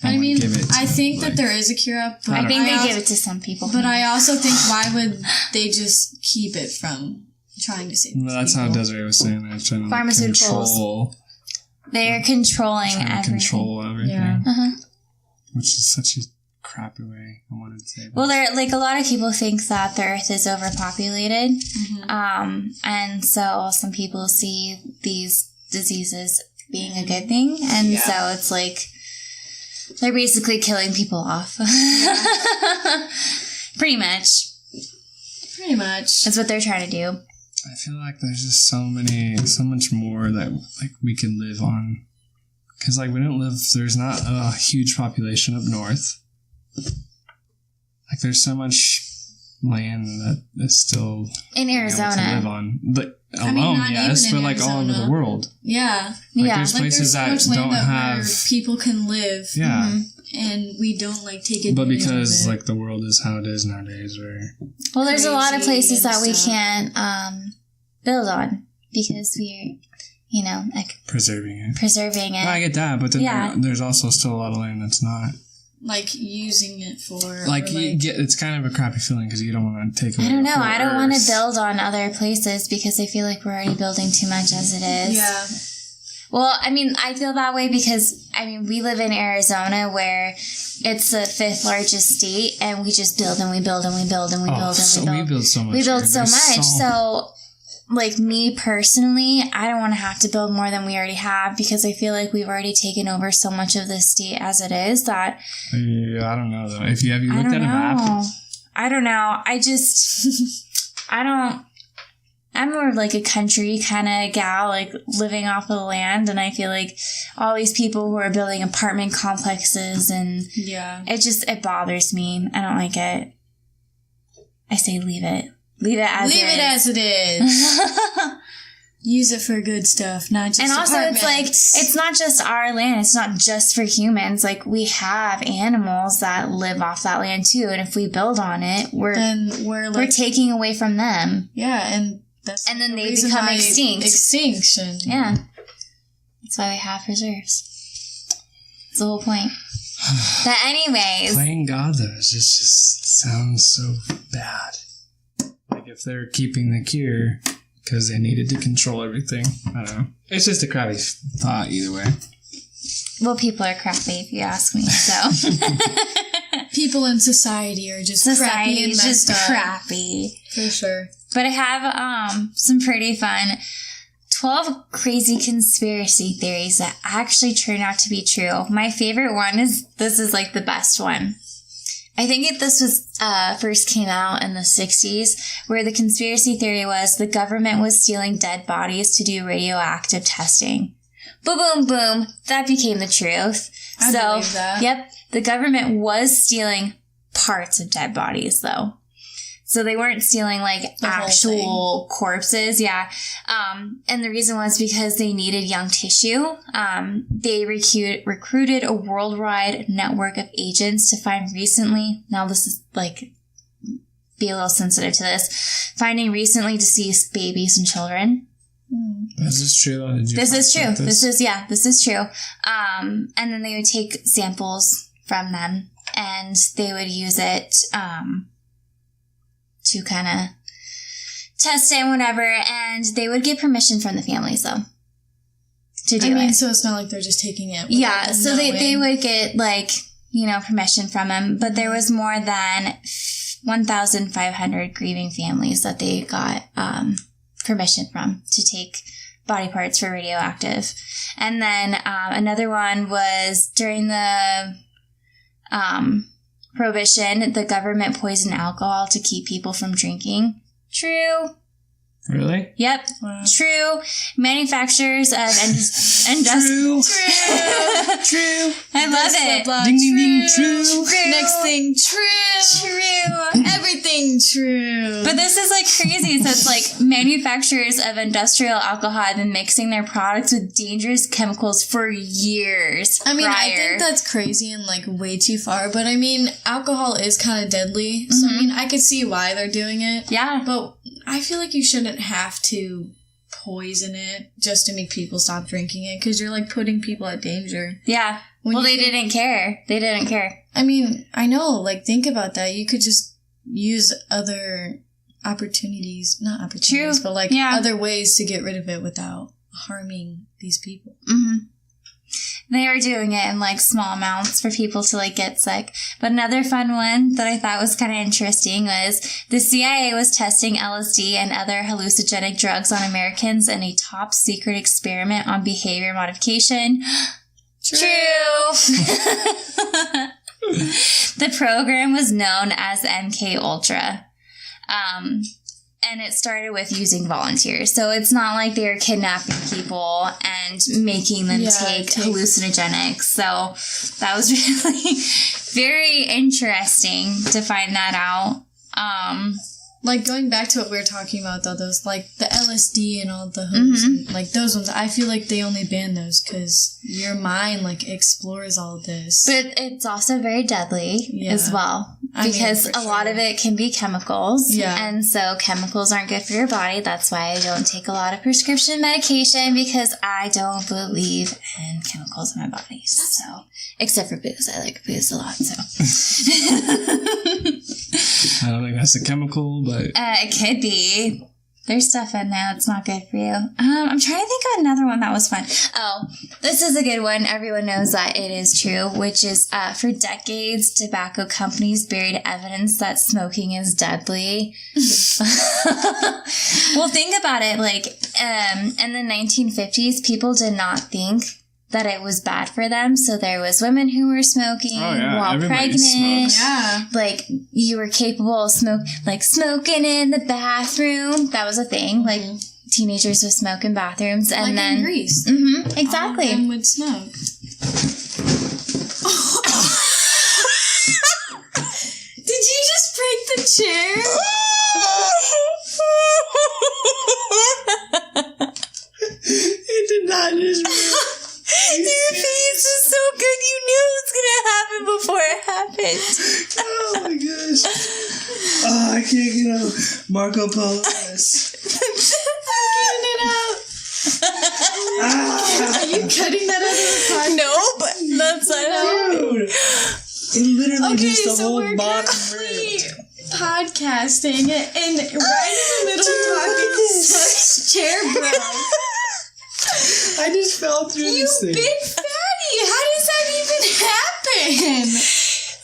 I would mean, give it to I think them, that there is a cure up, but I think they also- give it to some people. But I also think, why would they just keep it from trying to save Well, that's how people? Desiree was saying. They're trying to like, Pharmaceuticals. They're controlling trying to everything. control everything, Yeah. Uh-huh. which is such a crappy way. I wanted to say. That. Well, there like a lot of people think that the Earth is overpopulated, Mm-hmm. and so some people see these diseases being a good thing, and so it's like they're basically killing people off. Pretty much, Pretty much. that's what they're trying to do. I feel like there's just so much more that like we could live on, because like we don't live. There's not a huge population up north. Like there's so much land that is still In able to live Arizona, on, but I mean, alone, not yes, even but in like all over Arizona. the world. Yeah. Like yeah, there's Like, places there's so that much land don't that have. where people can live, Yeah, and we don't like take advantage but because of it. like the world is how it is nowadays, where well, there's a lot of crazy places and that we stuff. can't build on because we're, like preserving it. preserving it. No, I get that, but then Yeah. there's also still a lot of land that's not. like using it for Like, or, you get, it's kind of a crappy feeling because you don't want to take away. I don't the know. whole I don't want to earth. build on other places because I feel like we're already building too much as it is. yeah. Well, I mean, I feel that way because, I mean, we live in Arizona where it's the 5th largest state and we just build and we build and we build and we build and so we build. we build so much. We build here. so There's much. So, like, me personally, I don't want to have to build more than we already have because I feel like we've already taken over so much of the state as it is that Yeah, I don't know though. Have you I looked don't at a know. map? I don't know. I just, I'm more like a country kind of gal, like living off of the land. And I feel like all these people who are building apartment complexes and Yeah. it bothers me. I don't like it. I say leave it. Leave it as Leave it it is. as it is. Use it for good stuff, not just And also, it's like, apartments. it's not just our land. It's not just for humans. Like, we have animals that live off that land too. And if we build on it, then we're we're like, taking away from them. yeah, and That's And then the they reason become why extinct. Extinction. Yeah. That's why we have reserves. That's the whole point. But anyways. Playing God, though, just sounds so bad. Like if they're keeping the cure because they needed to control everything. I don't know. It's just a crappy thought either way. Well, people are crappy if you ask me, so. People in society are just crappy and Society's messed just up. crappy. For sure. But I have some pretty fun 12 crazy conspiracy theories that actually turned out to be true. My favorite one is, this is like the best one. I think this was first came out in the 60s, where the conspiracy theory was the government was stealing dead bodies to do radioactive testing. Boom, boom, boom. That became the truth. I believe that. Yep, the government was stealing parts of dead bodies, though. So they weren't stealing, like, The whole actual corpses, yeah. And the reason was because they needed young tissue. They recruited a worldwide network of agents to find recently, now this is, like, be a little sensitive to this, finding recently deceased babies and children. This is true, though. This is true. This is true. And then they would take samples from them, and they would use it, to kind of test it and whatever, and they would get permission from the families, though, to do it. So it's not like they're just taking it. Yeah, so they knowing. would get, like, permission from them, but there was more than 1,500 grieving families that they got permission from to take body parts for radioactive. And then another one was during the Prohibition, the government poisoned alcohol to keep people from drinking. True. Really? Yep. Wow. True. Manufacturers of True. True. I love it. Ding, ding, ding. True. True. Next thing, true. True. Everything true. But this is, like, crazy. So it's like manufacturers of industrial alcohol have been mixing their products with dangerous chemicals for years I mean, prior. I think that's crazy and, like, way too far. But, I mean, alcohol is kind of deadly. So, I mean, I could see why they're doing it. Yeah. But I feel like you shouldn't have to poison it just to make people stop drinking it. Because you're, like, putting people at danger. Yeah. When Well, you they didn't care. They didn't care. I mean, I know, like, think about that. You could just use other opportunities, not opportunities, True. but, like, Yeah. other ways to get rid of it without harming these people. Mm-hmm. They were doing it in, like, small amounts for people to, like, get sick. But another fun one that I thought was kind of interesting was the CIA was testing LSD and other hallucinogenic drugs on Americans in a top secret experiment on behavior modification. True. The program was known as MK Ultra. And it started with using volunteers. So it's not like they were kidnapping people and making them take hallucinogenics. So that was really very interesting to find that out. Like, going back to what we were talking about, though, those, like, the LSD and all the hallucin- like, those ones, I feel like they only ban those because your mind, like, explores all this. But it's also very deadly as well. I mean, Because for a lot sure. of it can be chemicals. Yeah. And so chemicals aren't good for your body. That's why I don't take a lot of prescription medication, because I don't believe in chemicals in my body. So, except for booze. I like booze a lot, so. I don't think that's a chemical, but It could be. There's stuff in there that's not good for you. I'm trying to think of another one that was fun. Oh, this is a good one. Everyone knows that it is true, which is for decades, tobacco companies buried evidence that smoking is deadly. Well, think about it. Like, in the 1950s, people did not think that it was bad for them. So there was women who were smoking while everybody pregnant. smokes. Yeah. Like, you were capable of smoking in the bathroom. That was a thing. Like, teenagers would smoke in bathrooms. And Like then in Greece. Mm-hmm, All of exactly. them would smoke. Did you just break the chair? it did not just. Your face is so good. You knew it was going to happen before it happened. Oh my gosh! Oh, I can't get out. Marco Polo. Are you cutting that out of the podcast? Nope, that's not how. Dude, literally Okay, just the so whole we're bottom currently rib. podcasting, and right in the middle talking such chair broke. I just fell through You this thing. big fatty! How does that even happen?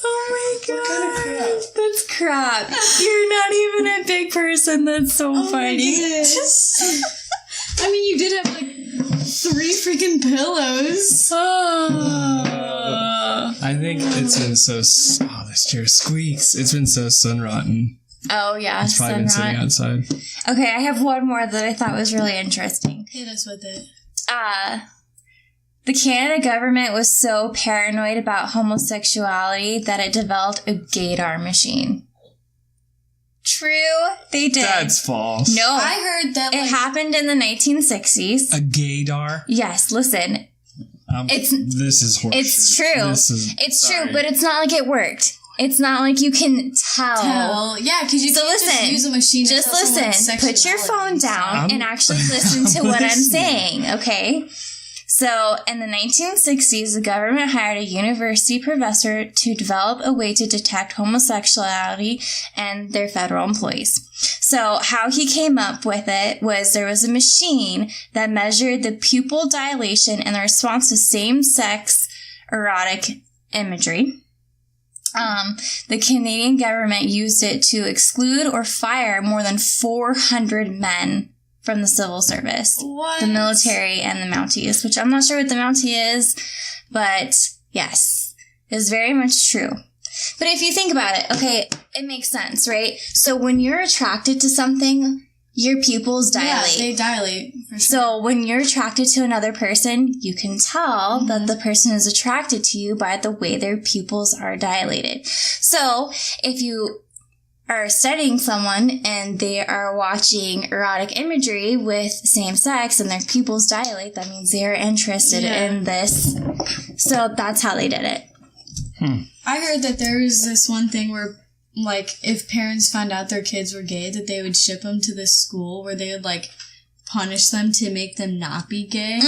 Oh my god. kind of crap? That's crap. You're not even a big person. That's so funny. I mean, you did have like 3 freaking pillows. I think it's been so. Oh, this chair squeaks. It's been so sun rotten. Oh yeah, It's probably been sitting outside. Okay, I have one more that I thought was really interesting. Hit us with it. The Canada government was so paranoid about homosexuality that it developed a gaydar machine. True, they did. That's false. No, I heard that it happened in the 1960s. A gaydar? Yes, listen, It's- This is horseshit. it's true. It's true, but it's not like it worked. It's not like you can tell. Yeah, because you So can't just listen, use a machine. to Just tell someone's listen. Put your phone sexuality. down I'm- and actually listen to what I'm listening. saying, okay? So, in the 1960s, the government hired a university professor to develop a way to detect homosexuality in their federal employees. So, how he came up with it was there was a machine that measured the pupil dilation in response to same-sex erotic imagery. The Canadian government used it to exclude or fire more than 400 men from the civil service, What? the military, and the Mounties, which I'm not sure what the Mountie is, but yes, it's very much true. But if you think about it, okay, it makes sense, right? So when you're attracted to something, your pupils dilate. Yeah, they dilate. For sure. So when you're attracted to another person, you can tell that the person is attracted to you by the way their pupils are dilated. So if you are studying someone and they are watching erotic imagery with same sex and their pupils dilate, that means they are interested in this. So that's how they did it. I heard that there was this one thing where, like, if parents found out their kids were gay, that they would ship them to this school where they would, like, punish them to make them not be gay.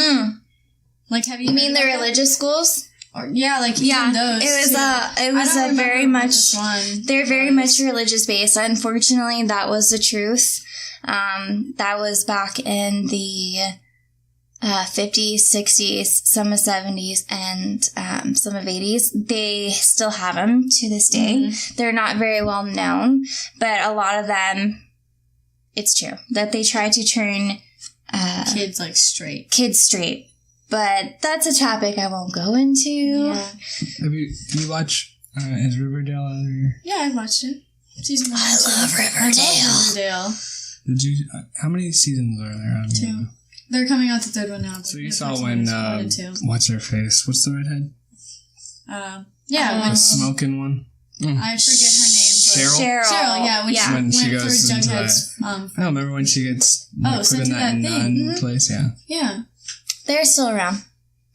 Like, have you? You mean heard the about that? religious schools? Or, yeah, like Yeah, even those. it was too. it was I don't a very remember what much this one they're very was. much religious based. Unfortunately, that was the truth. That was back in the 50s, 60s, some of 70s, and some of 80s. They still have them to this day. They're not very well known, but a lot of them, it's true that they try to turn kids like straight. kids straight. But that's a topic I won't go into. Yeah, Do you watch, is Riverdale out of your... yeah, I watched it. Season 1 I and 2. love Riverdale. I love Riverdale. Did you... how many seasons are there on 2. They're coming out the 3rd one now. So you The saw first when, one was 1 and 2. what's her face? What's the redhead? Yeah, The when smoking one? I forget her name, but Cheryl? Cheryl, yeah, when When she she went goes for into Jughead's, I don't remember when she gets put sent in to that that thing. nun place, yeah. yeah, They're still around.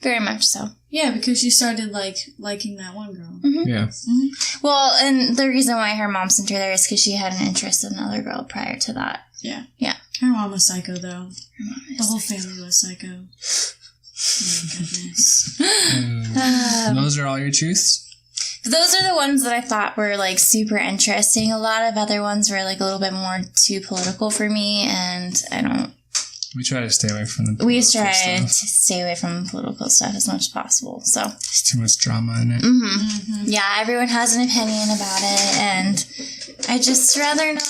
Very much so. yeah, because she started liking that one girl. Yeah. Well, and the reason why her mom sent her there is because she had an interest in another girl prior to that. Yeah, Yeah. her mom was psycho though. The whole family was psycho. Oh my goodness. Those are all your truths? Those are the ones that I thought were like super interesting. A lot of other ones were like a little bit more too political for me, and I don't. We try to stay away from the We political try stuff. to stay away from political stuff as much as possible. So, There's too much drama in it. yeah, everyone has an opinion about it, and I just rather not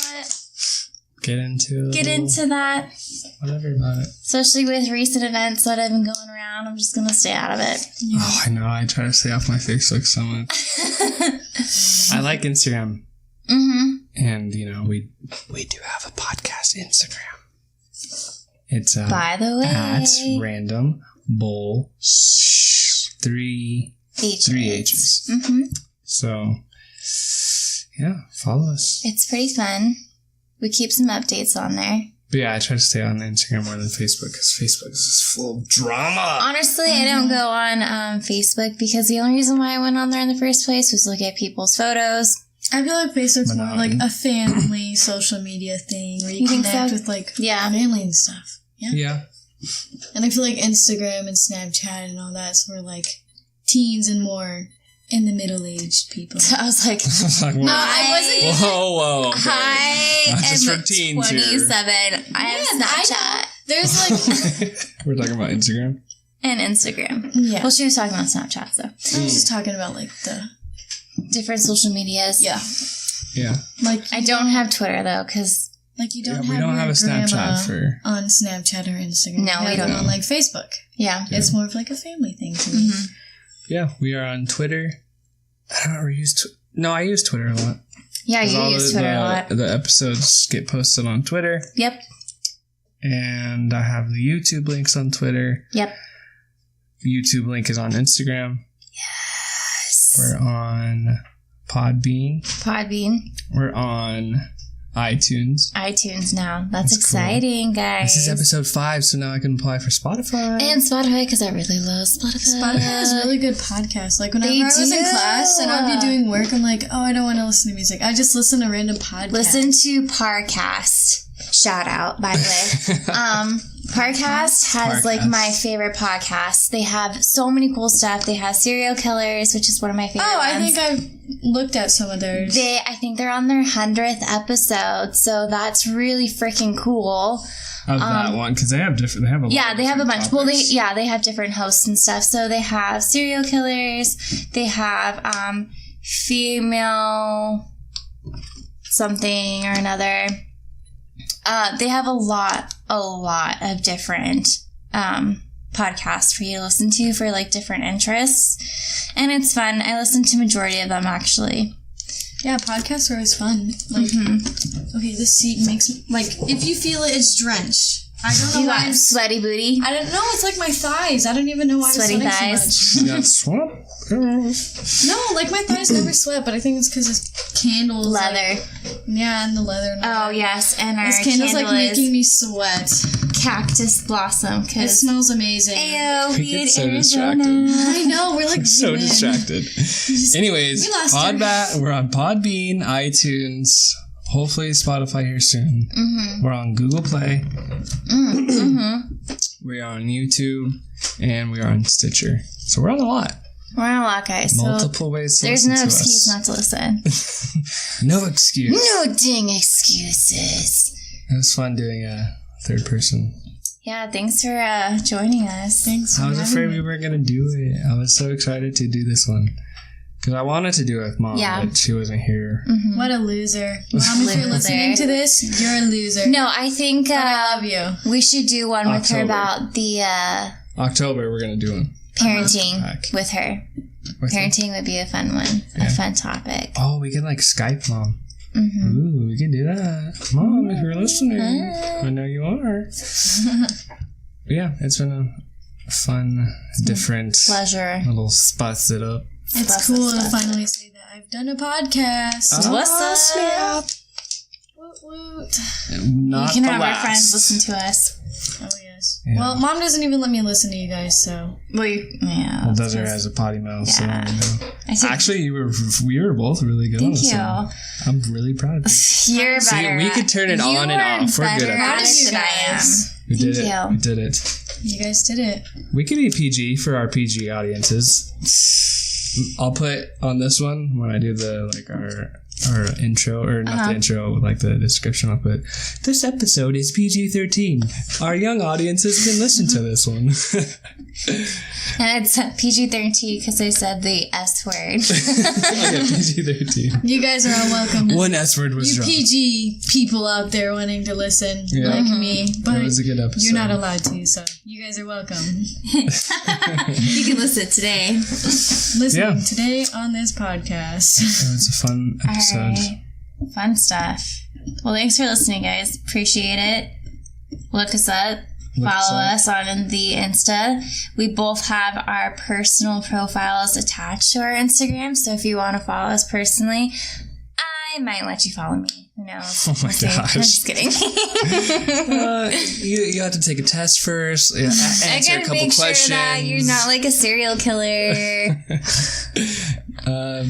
Get into that. whatever about it. Especially with recent events that have been going around, I'm just gonna stay out of it. Oh, I know. I try to stay off my Facebook so much. I like Instagram. And, we do have a podcast Instagram. It's By the way, at random bowl 3 H's. So, yeah, follow us. It's pretty fun. We keep some updates on there. But yeah, I try to stay on Instagram more than Facebook because Facebook is just full of drama. Honestly, I don't go on Facebook because the only reason why I went on there in the first place was to look at people's photos. I feel like Facebook's more Monotony. like a family social media thing where you think connect so? with like Yeah. family and stuff. Yeah. Yeah. And I feel like Instagram and Snapchat and all that's for like teens and more in the middle-aged people. I was like, No, I wasn't. Whoa. Okay. I Not just am for teens here. 27. I have Yeah, Snapchat There's like, We're talking about Instagram. and Instagram. yeah. Well, she was talking about Snapchat, so I was just talking about like the different social medias. yeah, Yeah. like I don't have Twitter though, because like you don't we have don't your have a Snapchat grandma for. on Snapchat or Instagram. No, You we have don't. it on like Facebook. yeah. It's more of like a family thing to me. Mhm. Yeah, we are on Twitter. I don't ever use. No, I use Twitter a lot. Yeah, 'Cause you all use Twitter a lot. The episodes get posted on Twitter, Yep. and I have the YouTube links on Twitter. Yep. YouTube link is on Instagram. Yes. We're on Podbean. Podbean, We're on iTunes. iTunes now. That's That's cool. exciting, guys. This is episode 5, so now I can apply for Spotify. And Spotify, because I really love Spotify. Spotify has really good podcasts. Like whenever They I was in do. class and I'd be doing work, I'm like, oh, I don't want to listen to music. I just listen to random podcasts. Listen to Parcast. Shout out, by the way. Parcast has like Parcast. my favorite podcasts. They have so many cool stuff. They have Serial Killers, which is one of my favorite Oh, I ones. think I've looked at some of theirs. I think they're on their 100th episode, so that's really freaking cool. Of that one, because they have different. They have a lot Yeah, of they have a different bunch. Well, topics. they have different hosts and stuff. So they have serial killers. They have female something or another. They have a lot of different podcasts for you to listen to for like different interests, and it's fun. I listen to majority of them actually. Yeah, podcasts are always fun. Like, okay, this seat makes me, like, if you feel it, it's drenched. I don't know You why. got sweaty booty, I don't know. It's like my thighs. I don't even know why sweaty I'm sweating thighs. so You got swamp. much. No, like my thighs never sweat, but I think it's because it's candles. like- Leather. yeah, and the leather. And all Oh that. yes, and our This candle's candle like is making me sweat. cactus blossom It because smells amazing. Ayo, We we get in so Arizona. distracted. I know, we're like So zooming. distracted. Anyways, we lost her. we're on Podbean, iTunes, hopefully Spotify here soon. Mm-hmm. We're on Google Play. Mm-hmm. We are on YouTube, and we are on Stitcher. So we're on a lot. We're on a lot, guys. So Multiple ways to there's listen no to excuse us. not to listen. No excuse. No dang excuses. It was fun doing a third person. Yeah, thanks for joining us. Thanks. I for was having afraid me. we weren't going to do it. I was so excited to do this one. Because I wanted to do it with Mom, Yeah. but she wasn't here. What a loser. Mom, if you're Loser. listening to this, you're a loser. No, I think I love you. we should do one with her October. about the October, we're going to do one. parenting Back. with her. With her. Parenting would be a fun one, Yeah. a fun topic. Oh, we can like Skype Mom. Mm-hmm. Ooh, we can do that. Mom, if you're listening, I know you are. Yeah, it's been a fun, different Pleasure. little spice it up. It's cool to finally say that I've done a podcast. What's up? Woot woot. Not You can the have our last. friends listen to us. Oh, yes. Yeah. Well, Mom doesn't even let me listen to you guys, so. Well, yeah. Well, Desiree has a potty mouth, so Yeah. you know. I think Actually, we were both really good on Thank this you. one. I'm really proud of you. you're See, better. we at- could turn it you on and are off. We're good better at Proud it of you than I am. guys. We did Thank it. you. We did it. You guys did it. We could be PG for our PG audiences. I'll put on this one when I do the like our intro, or not the intro, like the description. I'll put, this episode is PG-13. Our young audiences can listen to this one. And it's PG-13 because I said the S word. Okay, PG-13. You guys are all welcome. One S word was You dropped. PG people out there wanting to listen, Yeah. like me, but It was a good episode. you're not allowed to, so you guys are welcome. You can listen today. Listening Yeah. today on this podcast. It was a fun episode. Alright. Fun stuff. Well, thanks for listening, guys. Appreciate it. Look us up. Follow us on the Insta. We both have our personal profiles attached to our Instagram, so if you want to follow us personally, I might let you follow me. Who knows? Oh my We'll see. gosh. I'm just kidding. You have to take a test first. I Answer a gotta couple make questions. sure that you're not like a serial killer,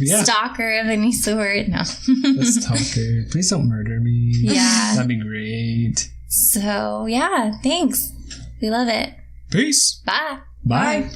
Yeah. stalker of any sort. No. A stalker. Please don't murder me. Yeah. That'd be great. So, yeah, thanks. We love it. Peace. Bye. Bye.